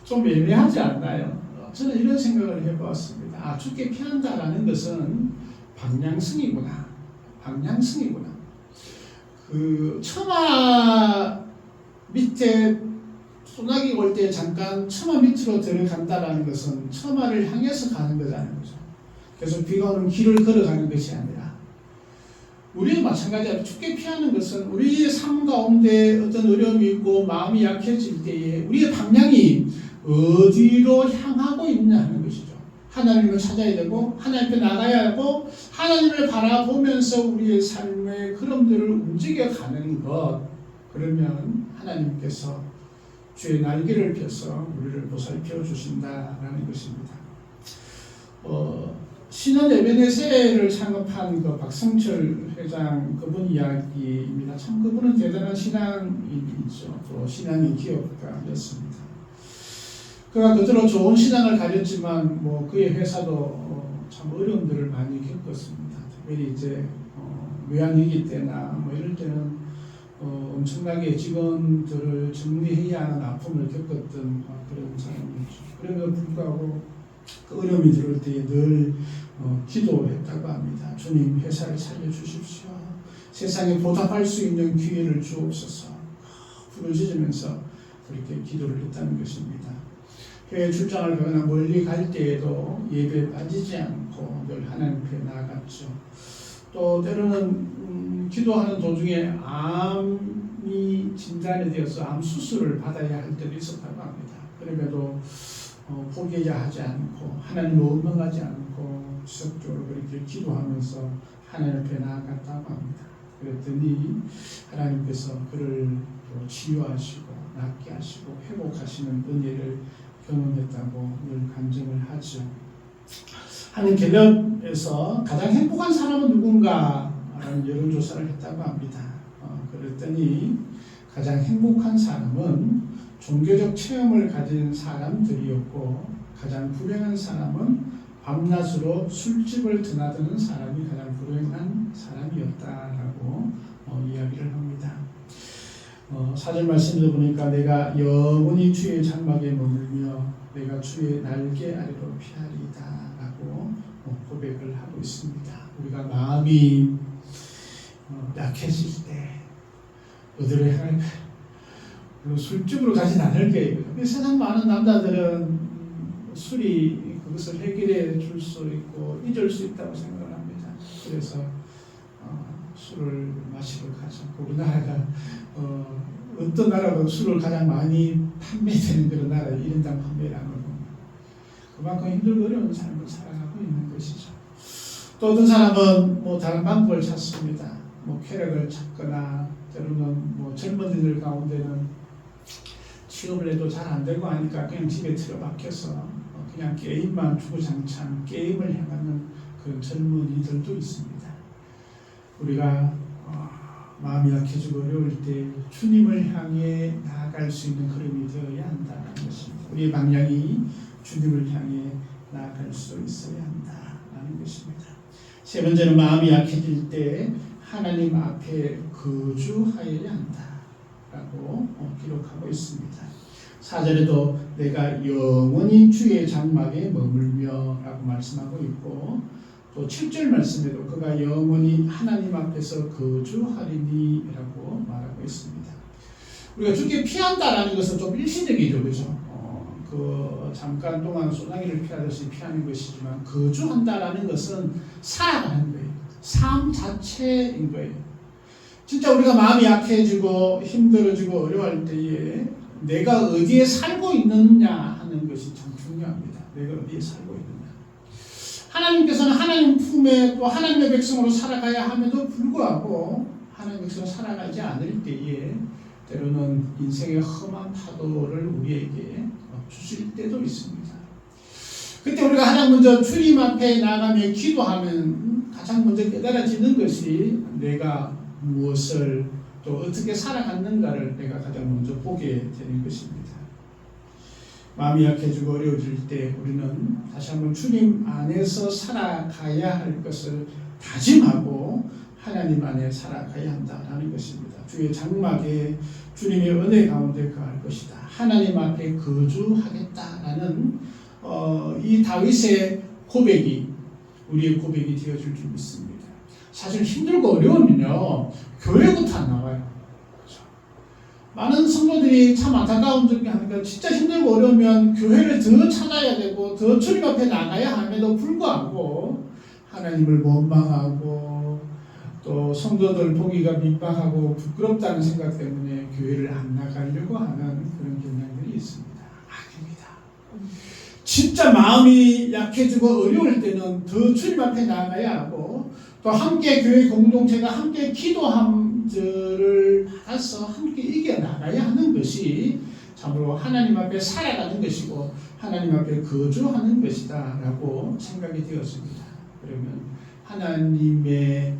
좀 애매하지 않나요? 저는 이런 생각을 해보았습니다. 죽게 피한다라는 것은 방향성이구나. 방향성이구나. 그 처마 밑에 소나기 올 때 잠깐 처마 밑으로 들어간다라는 것은 처마를 향해서 가는 거잖아요. 그래서 비가 오는 길을 걸어가는 것이 아니라 우리도 마찬가지로 죽게 피하는 것은 우리의 삶 가운데 어떤 어려움이 있고 마음이 약해질 때에 우리의 방향이 어디로 향하고 있냐 하는 것이죠. 하나님을 찾아야 되고 하나님 앞에 나가야 하고 하나님을 바라보면서 우리의 삶의 흐름들을 움직여가는 것, 그러면 하나님께서 주의 날개를 펴서 우리를 보살펴 주신다라는 것입니다. 신은 에베네셀을 창업한 그 박성철 회장 그분 이야기입니다. 참 그분은 대단한 신앙인이죠. 또 신앙의 기업가였습니다. 그가 그대로 좋은 신앙을 가졌지만 그의 회사도 참 어려움들을 많이 겪었습니다. 특별히 이제 외환위기 때나 이럴 때는 엄청나게 직원들을 정리해야 하는 아픔을 겪었던 그런 사람이죠. 그럼에도 불구하고 그 어려움이 들어올 때에 늘 기도했다고 합니다. 주님, 회사를 살려주십시오. 세상에 보답할 수 있는 기회를 주옵소서. 부르짖으면서 그렇게 기도를 했다는 것입니다. 교회 출장을 가거나 멀리 갈 때에도 예배에 빠지지 않고 늘 하나님 앞에 나아갔죠. 또 때로는 기도하는 도중에 암이 진단이 되어서 암 수술을 받아야 할 때도 있었다고 합니다. 그럼에도 포기하지 않고 하나님을 원망하지 않고 지속적으로 그렇게 기도하면서 하나님 앞에 나아갔다고 합니다. 그랬더니 하나님께서 그를 치유하시고 낫게 하시고 회복하시는 은혜를 경험했다고 늘 간증을 하죠. 한 갤럽에서 가장 행복한 사람은 누군가 라는 여론조사를 했다고 합니다. 그랬더니 가장 행복한 사람은 종교적 체험을 가진 사람들이었고 가장 불행한 사람은 밤낮으로 술집을 드나드는 사람이 가장 불행한 사람이었다라고 이야기를 합니다. 4절 말씀을 보니까 내가 영원히 주의 장막에 머물며 내가 주의 날개 아래로 피하리다 라고 고백을 하고 있습니다. 우리가 마음이 약해질 때 어디로 향할까요? 물론 술집으로 가진 않을 거예요. 세상 많은 남자들은 술이 그것을 해결해 줄 수 있고 잊을 수 있다고 생각을 합니다. 그래서 술을 마시러 가죠. 우리나라가 어떤 나라보다 술을 가장 많이 판매되는 그런 나라 1인당 판매량을 보면 그만큼 힘들고 어려운 삶을 살아가고 있는 것이죠. 또 어떤 사람은 다른 방법을 찾습니다. 쾌락을 찾거나 때로는 젊은이들 가운데는 취업을 해도 잘 안 되고 하니까 그냥 집에 틀어박혀서 그냥 게임만 주구장창 게임을 향하는 그런 젊은이들도 있습니다. 우리가 마음이 약해지고 어려울 때 주님을 향해 나아갈 수 있는 걸음이 되어야 한다는 것입니다. 우리의 방향이 주님을 향해 나아갈 수 있어야 한다는 것입니다. 세 번째는 마음이 약해질 때 하나님 앞에 거주하여야 한다라고 기록하고 있습니다. 4절에도 내가 영원히 주의 장막에 머물며 라고 말씀하고 있고 또 7절 말씀에도 그가 영원히 하나님 앞에서 거주하리니 라고 말하고 있습니다. 우리가 주께 피한다라는 것은 좀 일시적이죠. 그죠? 잠깐 동안 소나기를 피하듯이 피하는 것이지만 거주한다라는 것은 살아가는 거예요. 삶 자체인 거예요. 진짜 우리가 마음이 약해지고 힘들어지고 어려워할 때에 내가 어디에 살고 있느냐 하는 것이 참 중요합니다. 내가 어디에 살고 있느냐. 하나님께서는 하나님 품에 또 하나님의 백성으로 살아가야 함에도 불구하고 하나님의 백성으로 살아가지 않을 때에 때로는 인생의 험한 파도를 우리에게 주실 때도 있습니다. 그때 우리가 가장 먼저 주님 앞에 나가며 기도하면 가장 먼저 깨달아지는 것이 내가 무엇을 또 어떻게 살아갔는가를 내가 가장 먼저 보게 되는 것입니다. 마음이 약해지고 어려워질 때 우리는 다시 한번 주님 안에서 살아가야 할 것을 다짐하고 하나님 안에 살아가야 한다는 것입니다. 주의 장막에 주님의 은혜 가운데 거할 것이다. 하나님 앞에 거주하겠다라는 이 다윗의 고백이 우리의 고백이 되어줄 줄 믿습니다. 사실 힘들고 어려우면요 교회부터 안 나와요. 그렇죠? 많은 성도들이 참 안타까운 점이 하니까 진짜 힘들고 어려우면 교회를 더 찾아야 되고 더 주님 앞에 나가야 함에도 불구하고 하나님을 원망하고 또 성도들 보기가 민망하고 부끄럽다는 생각 때문에 교회를 안 나가려고 하는 그런 경향들이 있습니다. 아닙니다. 진짜 마음이 약해지고 어려울 때는 더 주님 앞에 나가야 하고 또 함께 교회 공동체가 함께 기도함들을 받아서 함께 이겨나가야 하는 것이 참으로 하나님 앞에 살아가는 것이고 하나님 앞에 거주하는 것이다 라고 생각이 되었습니다. 그러면 하나님의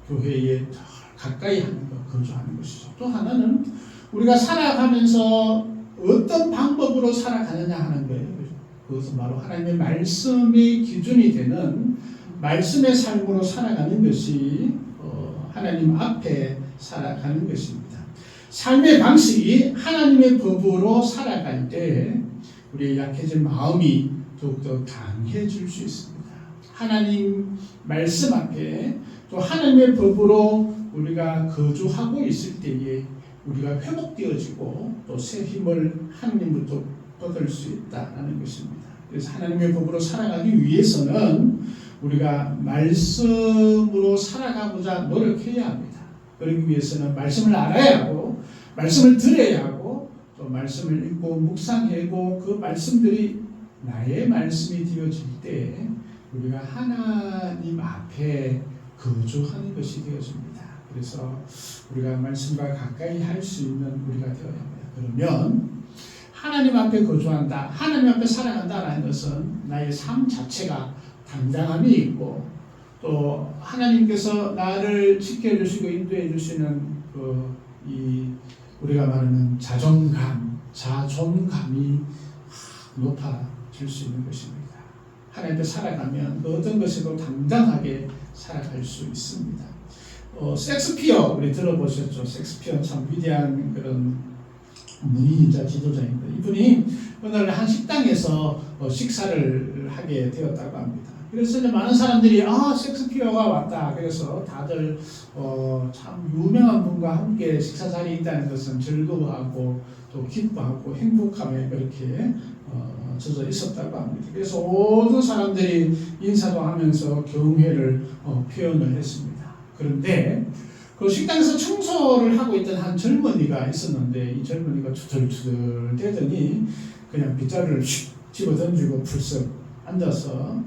교회에 더 가까이 하는 것, 거주하는 것이죠. 또 하나는 우리가 살아가면서 어떤 방법으로 살아가느냐 하는 거예요. 그것은 바로 하나님의 말씀이 기준이 되는 말씀의 삶으로 살아가는 것이 하나님 앞에 살아가는 것입니다. 삶의 방식이 하나님의 법으로 살아갈 때 우리의 약해진 마음이 더욱더 강해질 수 있습니다. 하나님 말씀 앞에 또 하나님의 법으로 우리가 거주하고 있을 때에 우리가 회복되어지고 또 새 힘을 하나님부터 얻을 수 있다는 것입니다. 그래서 하나님의 법으로 살아가기 위해서는 우리가 말씀으로 살아가고자 노력해야 합니다. 그러기 위해서는 말씀을 알아야 하고 말씀을 들어야 하고 또 말씀을 읽고 묵상하고 그 말씀들이 나의 말씀이 되어질 때 우리가 하나님 앞에 거주하는 것이 되어집니다. 그래서 우리가 말씀과 가까이 할 수 있는 우리가 되어야 합니다. 그러면 하나님 앞에 거주한다, 하나님 앞에 살아간다라는 것은 나의 삶 자체가 당당함이 있고 또 하나님께서 나를 지켜주시고 인도해 주시는 우리가 말하는 자존감이 높아질 수 있는 것입니다. 하나님 앞에 살아가면 어떤 것에도 당당하게 살아갈 수 있습니다. 섹스피어 우리 들어보셨죠? 섹스피어 참 위대한 그런 문인이자 지도자입니다. 이분이 오늘 한 식당에서 식사를 하게 되었다고 합니다. 그래서 이제 많은 사람들이 섹스피어가 왔다. 그래서 다들 참 유명한 분과 함께 식사 자리에 있다는 것은 즐거워하고 또 기뻐하고 행복함에 그렇게 젖어 있었다고 합니다. 그래서 모든 사람들이 인사도 하면서 경회를 표현을 했습니다. 그런데 그 식당에서 청소를 하고 있던 한 젊은이가 있었는데 이 젊은이가 투덜투덜 대더니 그냥 빗자루를 집어던지고 풀썩 앉아서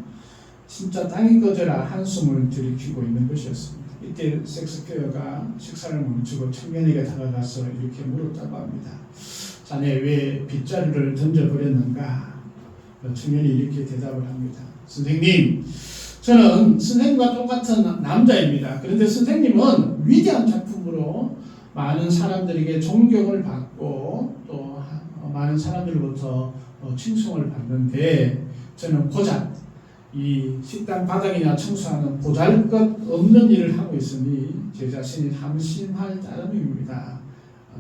진짜 땅이 꺼져라 한숨을 들이키고 있는 것이었습니다. 이때 섹스피어가 식사를 멈추고 청년에게 다가가서 이렇게 물었다고 합니다. 자네 왜 빗자루를 던져버렸는가? 청년이 이렇게 대답을 합니다. 선생님, 저는 선생님과 똑같은 남자입니다. 그런데 선생님은 위대한 작품으로 많은 사람들에게 존경을 받고 또 많은 사람들로부터 칭송을 받는데 저는 고작 이 식당 바닥이나 청소하는 보잘것없는 일을 하고 있으니 제 자신이 한심할 따름입니다.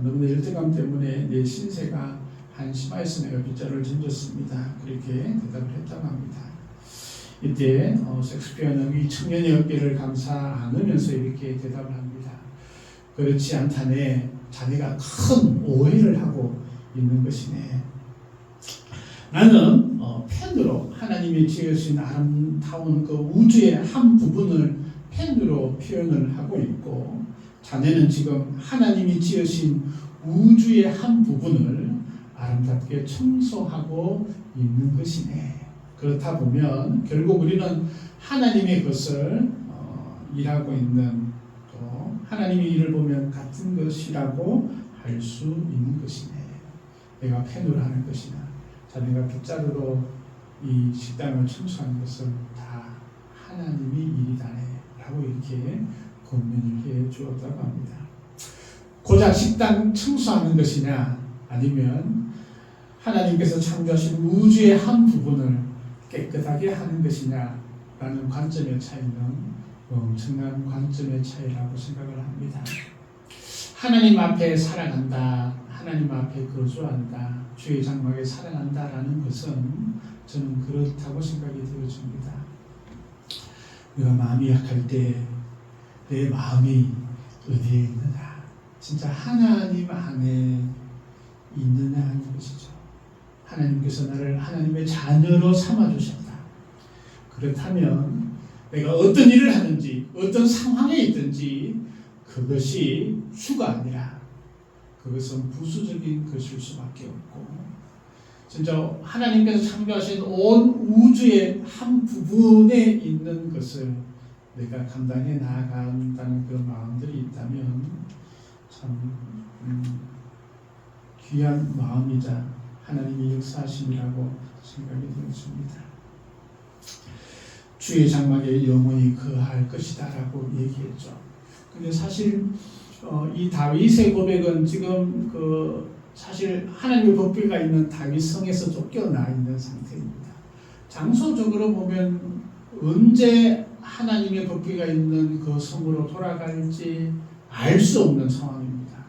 너무나 열등감 때문에 내 신세가 한심하여서 내가 빗자루를 던졌습니다. 그렇게 대답을 했다고 합니다. 이때 섹스피어는 이 청년의 어깨를 감싸 안으면서 이렇게 대답을 합니다. 그렇지 않다네. 자네가 큰 오해를 하고 있는 것이네. 나는 펜으로 하나님이 지으신 아름다운 그 우주의 한 부분을 펜으로 표현을 하고 있고 자네는 지금 하나님이 지으신 우주의 한 부분을 아름답게 청소하고 있는 것이네. 그렇다 보면 결국 우리는 하나님의 것을 일하고 있는 또 하나님의 일을 보면 같은 것이라고 할 수 있는 것이네. 내가 펜으로 하는 것이나 자네가 빗자루로 이 식당을 청소하는 것은 다 하나님의 일이다네 라고 이렇게 권면을 해 주었다고 합니다. 고작 식당 청소하는 것이냐 아니면 하나님께서 창조하신 우주의 한 부분을 깨끗하게 하는 것이냐 라는 관점의 차이는 엄청난 관점의 차이라고 생각을 합니다. 하나님 앞에 살아간다, 하나님 앞에 거주한다, 주의 장막에 살아간다라는 것은 저는 그렇다고 생각이 되어집니다. 우리가 마음이 약할 때 내 마음이 어디에 있느냐, 진짜 하나님 안에 있느냐 하는 것이죠. 하나님께서 나를 하나님의 자녀로 삼아주셨다. 그렇다면 내가 어떤 일을 하든지 어떤 상황에 있든지 그것이 주가 아니라 그것은 부수적인 것일 수밖에 없고 진짜 하나님께서 창조하신 온 우주의 한 부분에 있는 것을 내가 감당해 나아간다는 그 마음들이 있다면 참 귀한 마음이자 하나님의 역사하심이라고 생각이 되었습니다. 주의 장막에 영원히 거할 것이다 라고 얘기했죠. 근데 사실 이 다윗의 고백은 지금 사실 하나님의 법궤가 있는 다윗 성에서 쫓겨나 있는 상태입니다. 장소적으로 보면 언제 하나님의 법궤가 있는 그 성으로 돌아갈지 알 수 없는 상황입니다.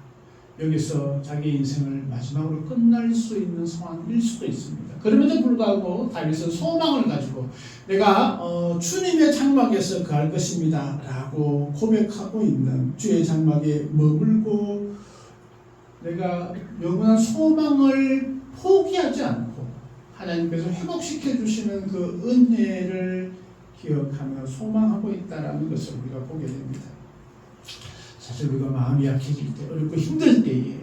여기서 자기 인생을 마지막으로 끝날 수 있는 상황일 수도 있습니다. 그럼에도 불구하고 다윗은 소망을 가지고 내가 주님의 장막에서 거할 것입니다 라고 고백하고 있는, 주의 장막에 머물고 내가 영원한 소망을 포기하지 않고 하나님께서 회복시켜 주시는 그 은혜를 기억하며 소망하고 있다라는 것을 우리가 보게 됩니다. 사실 우리가 마음이 약해질 때, 어렵고 힘들 때에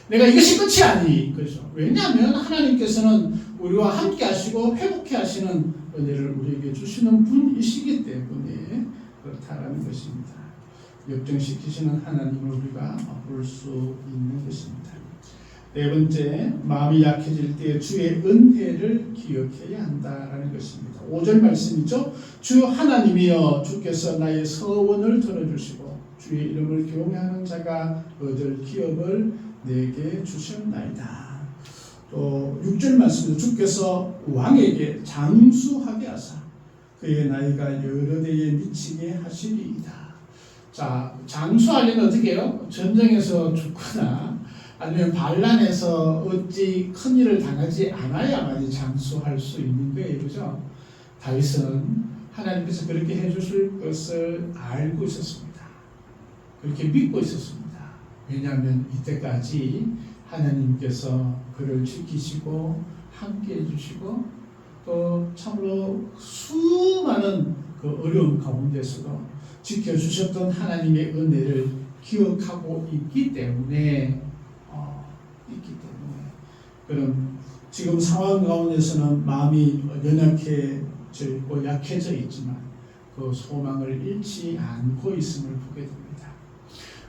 내가 이것이 끝이 아니, 그죠? 왜냐하면 하나님께서는 우리와 함께 하시고 회복해 하시는 은혜를 우리에게 주시는 분이시기 때문에 그렇다라는 것입니다. 역정시키시는 하나님을 우리가 볼 수 있는 것입니다. 네 번째, 마음이 약해질 때 주의 은혜를 기억해야 한다라는 것입니다. 5절 말씀이죠. 주 하나님이여 주께서 나의 서원을 들어주시고 주의 이름을 경외하는 자가 얻을 기업을 내게 주셨나이다. 또 6절 말씀도 주께서 왕에게 장수하게 하사 그의 나이가 여러 대에 미치게 하시리이다. 자, 장수하려면 어떻게 해요? 전쟁에서 죽거나 아니면 반란에서 어찌 큰 일을 당하지 않아야만 장수할 수 있는 거예요. 그죠? 다윗은 하나님께서 그렇게 해주실 것을 알고 있었습니다. 그렇게 믿고 있었습니다. 왜냐하면 이때까지 하나님께서 그를 지키시고 함께 해주시고 또 참으로 수많은 그 어려움 가운데서도 지켜주셨던 하나님의 은혜를 기억하고 있기 때문에 그럼 지금 상황 가운데서는 마음이 연약해져 있고 약해져 있지만 그 소망을 잃지 않고 있음을 보게 됩니다.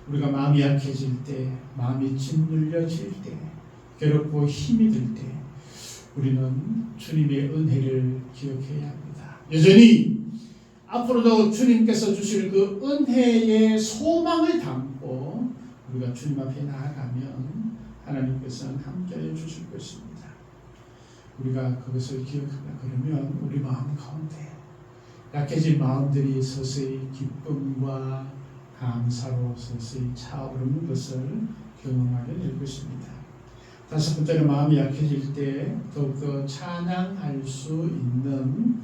우리가 마음이 약해질 때, 마음이 짓눌려질 때, 괴롭고 힘이 들 때 우리는 주님의 은혜를 기억해야 합니다. 여전히 앞으로도 주님께서 주실 그 은혜의 소망을 담고 우리가 주님 앞에 나아가면 하나님께서는 함께해 주실 것입니다. 우리가 그것을 기억하면 그러면 우리 마음 가운데 약해진 마음들이 서서히 기쁨과 감사로 서서히 차오르는 것을 경험하게 될 것입니다. 다섯 번째로 마음이 약해질 때 더욱더 찬양할 수 있는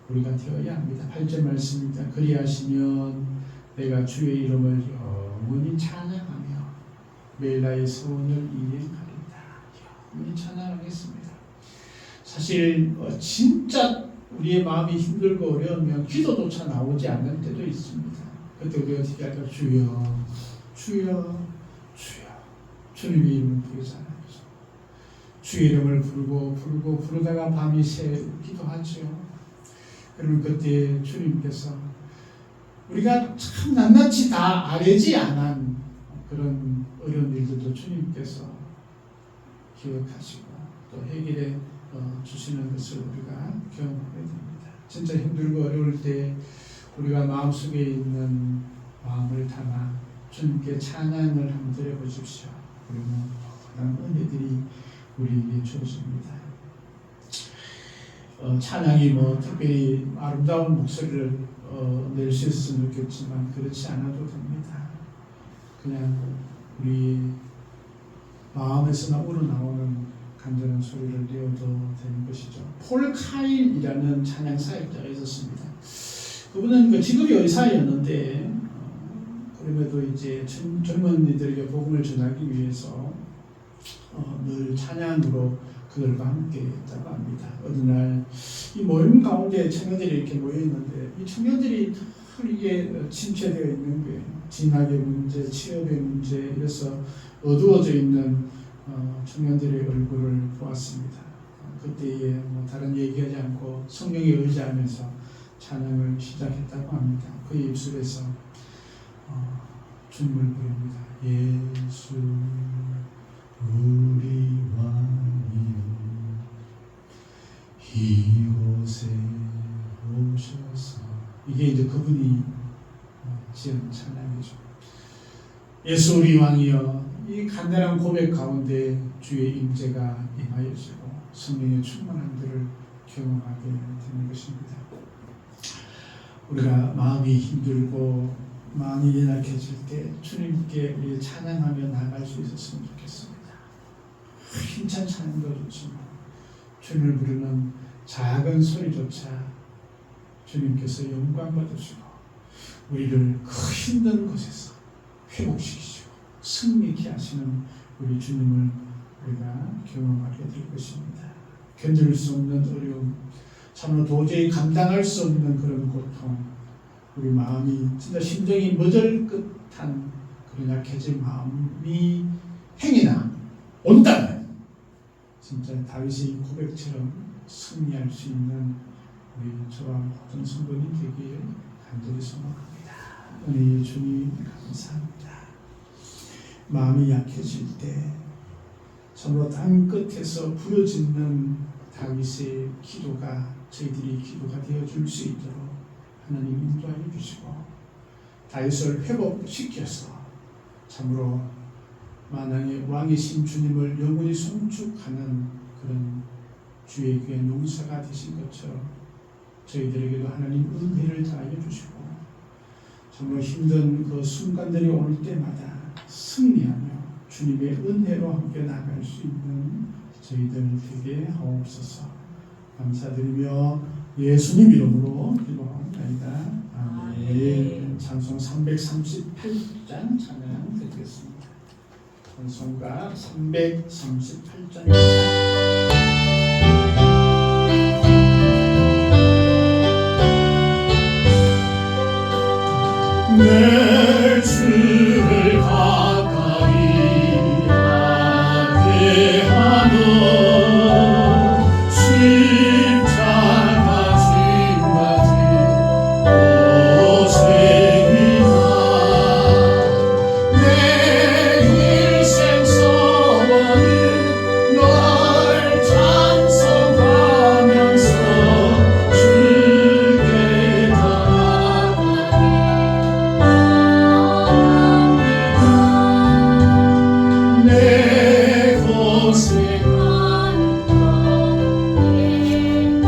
우리가 되어야 합니다. 8절 말씀입니다. 그리하시면 내가 주의 이름을 영원히 찬양하며 매일 나의 소원을 이행하리다. 영원히 찬양하겠습니다. 사실 진짜 우리의 마음이 힘들고 어려우면 기도조차 나오지 않는 때도 있습니다. 그때 우리가 어떻게 할까? 주여 주여 주여 주님의 이름을 부르잖아요. 주의 이름을 부르다가 밤이 새기도 하죠. 그러면 그때 주님께서 우리가 참 낱낱이 다 알지 않은 그런 어려운 일들도 주님께서 기억하시고 또 해결해 주시는 것을 우리가 경험하게 됩니다. 진짜 힘들고 어려울 때 우리가 마음속에 있는 마음을 담아 주님께 찬양을 한번 드려보십시오. 그러면 그런 은혜들이 우리에게 주어집니다. 찬양이 뭐 특별히 아름다운 목소리를 낼 수 있으면 좋겠지만 그렇지 않아도 됩니다. 그냥 우리 마음에서나 우러나오는 간절한 소리를 내어도 되는 것이죠. 폴 카일이라는 찬양 사역자가 있었습니다. 그분은 그 직업이 의사였는데 그럼에도 이제 젊은이들에게 복음을 전하기 위해서 늘 찬양으로 그들과 함께 했다고 합니다. 어느 날 이 모임 가운데 청년들이 이렇게 모여 있는데 이 청년들이 이게 침체되어 있는 거예요. 진학의 문제, 취업의 문제, 이래서 어두워져 있는 청년들의 얼굴을 보았습니다. 그때에 뭐 다른 얘기하지 않고 성령에 의지하면서 찬양을 시작했다고 합니다. 그의 입술에서 주님을 부릅니다. 예수 우리 왕이여 이곳에 오셔서 이게 이제 그분이 지은 찬양이죠. 예수 우리 왕이여 이 간단한 고백 가운데 주의 임재가 임하여지고 성령의 충만함들을 경험하게 되는 것입니다. 우리가 마음이 힘들고 마음이 연약해질 때 주님께 우리 찬양하며 나아갈 수 있었으면 좋겠습니다. 힘찬 찬양도 좋지만 주님을 부르는 작은 소리조차 주님께서 영광 받으시고 우리를 그 힘든 곳에서 회복시키시고 승리케 하시는 우리 주님을 우리가 경험하게 될 것입니다. 견딜 수 없는 어려움, 참으로 도저히 감당할 수 없는 그런 고통, 우리 마음이 진짜 심정이 머저끝한 그런 약해진 마음이 행위나 온다면 진짜 다윗의 고백처럼 승리할 수 있는 우리 저와 모든 성도님 되기를 간절히 소망합니다. 은혜의 주님 감사합니다. 마음이 약해질 때 참으로 땅 끝에서 부르짖는 다윗의 기도가 저희들이 기도가 되어줄 수 있도록 하나님 인도하여 주시고 다윗을 회복시켜서 참으로 만왕의 왕이신 주님을 영원히 송축하는 그런 주의 귀한 용사가 되신 것처럼 저희들에게도 하나님 은혜를 다하여 주시고 정말 힘든 그 순간들이 올 때마다 승리하며 주님의 은혜로 함께 나갈 수 있는 저희들 되게 하옵소서. 감사드리며 예수님 이름으로 기도하옵나이다. 아멘. 찬송 338장 찬양 드리겠습니다. 찬송가 338장입니다. 내 주를 가까이 하게 하는 십자가 짊어진 오세이다. 내 일생 소원은 널 찬송하면서 주께 내 고생한 너의 야고니 널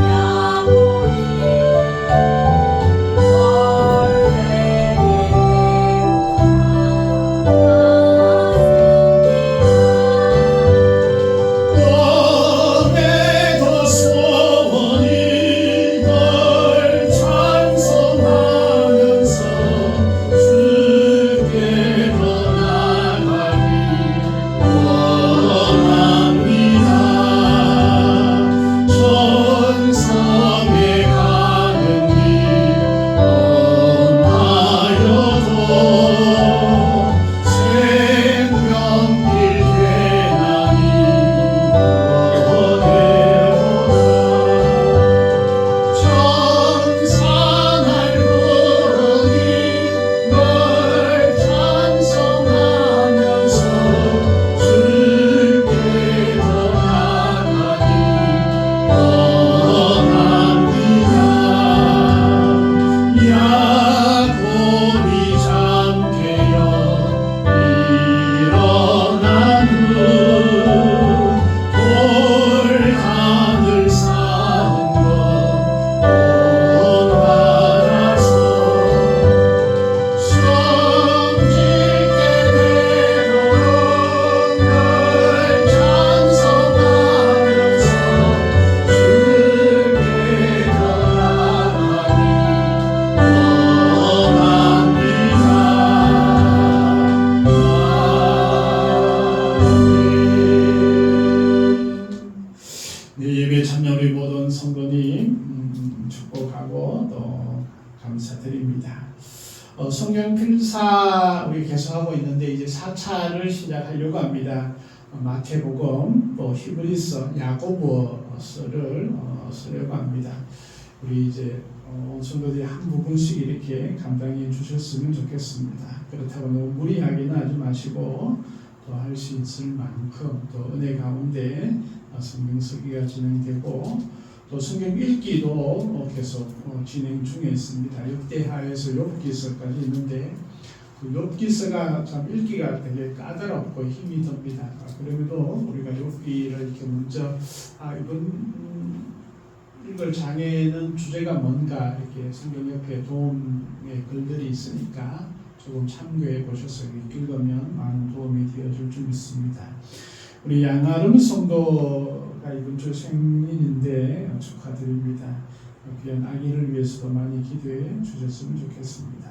내게 너네도 소원이 널 찬송하면서 주께 더 나가리 원합니다. 천성에 가는 길 험하여도 생명길 되나니 원해오라. 정상할 걸으니 널 찬송하면서 주께 더 나가니 원합니다. 야곱이 잠깨어 일어난 후 돌하늘 쌓은 것 본받아서 성질 때 되도록 널 찬송하면서 주께 더 나가니 원합니다. 네, 예배 참여 우리 모든 성도님 축복하고 또 감사드립니다. 성경 필사 우리 계속하고 있는데 이제 4차를 시작하려고 합니다. 마태복음 또 히브리서 야고보서를 쓰려고 합니다. 우리 이제 성도들이 한 부분씩 이렇게 감당해 주셨으면 좋겠습니다. 그렇다고 너무 무리하게는 하지 마시고 또 할 수 있을 만큼 또 은혜 가운데 성경 쓰기가 진행되고 또 성경 읽기도 계속 진행 중에 있습니다. 역대하에서 욥기서까지 있는데 그 욥기서가 참 읽기가 되게 까다롭고 힘이 듭니다. 그럼에도 우리가 욥기를 이렇게 먼저 이번 읽을 장에는 주제가 뭔가 이렇게 성경 옆에 도움의 글들이 있으니까 조금 참고해 보셔서 읽으면 많은 도움이 되어줄 줄 믿습니다. 우리 양아름 성도가 이번 주 생일인데 축하드립니다. 귀한 아기를 위해서도 많이 기도해 주셨으면 좋겠습니다.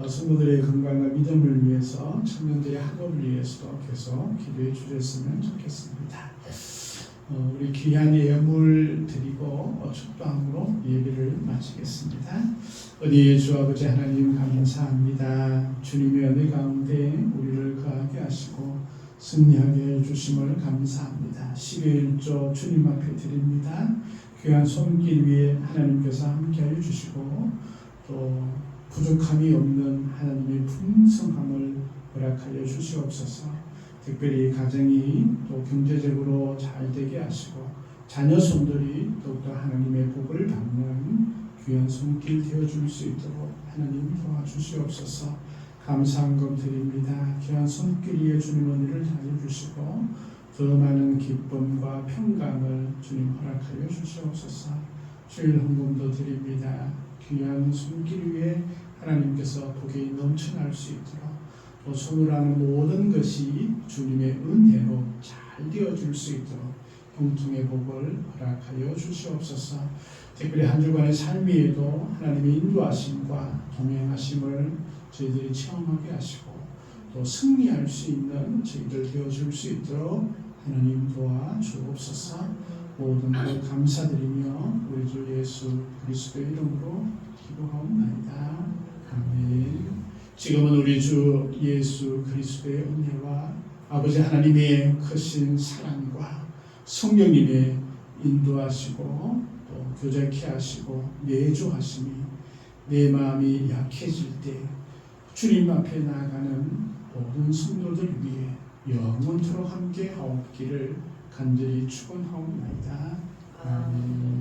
성도들의 건강과 믿음을 위해서 청년들의 학업을 위해서도 계속 기도해 주셨으면 좋겠습니다. 우리 귀한 예물 드리고 축도함으로 예배를 마치겠습니다. 은혜의 주 아버지 하나님 감사합니다. 주님의 은혜 가운데 우리를 거하게 하시고 승리하게 해주심을 감사합니다. 11조 주님 앞에 드립니다. 귀한 손길 위에 하나님께서 함께하여 주시고 또 부족함이 없는 하나님의 풍성함을 허락하여 주시옵소서. 특별히 가정이 또 경제적으로 잘 되게 하시고 자녀 손들이 더욱더 하나님의 복을 받는 귀한 손길 되어줄 수 있도록 하나님 도와주시옵소서. 감사한 것 드립니다. 귀한 손길 위에 주님 은혜를 다해 주시고 더 많은 기쁨과 평강을 주님 허락하여 주시옵소서. 주일 헌금도 드립니다. 귀한 손길 위에 하나님께서 복이 넘쳐날 수 있도록 또 손으로 하는 모든 것이 주님의 은혜로 잘 되어줄 수 있도록 공통의 복을 허락하여 주시옵소서. 특별히 한 주간의 삶에도 하나님의 인도하심과 동행하심을 저희들이 체험하게 하시고 또 승리할 수 있는 저희들 되어줄 수 있도록 하나님 도와주옵소서. 모든 것 감사드리며 우리 주 예수 그리스도의 이름으로 기도하옵나이다. 아멘. 지금은 우리 주 예수 그리스도의 은혜와 아버지 하나님의 크신 사랑과 성령님의 인도하시고 또 교제케 하시고 내주하심이 내 마음이 약해질 때 주님 앞에 나아가는 모든 성도들 위해 영원토록 함께 하옵기를 간절히 축원하옵나이다. 아멘.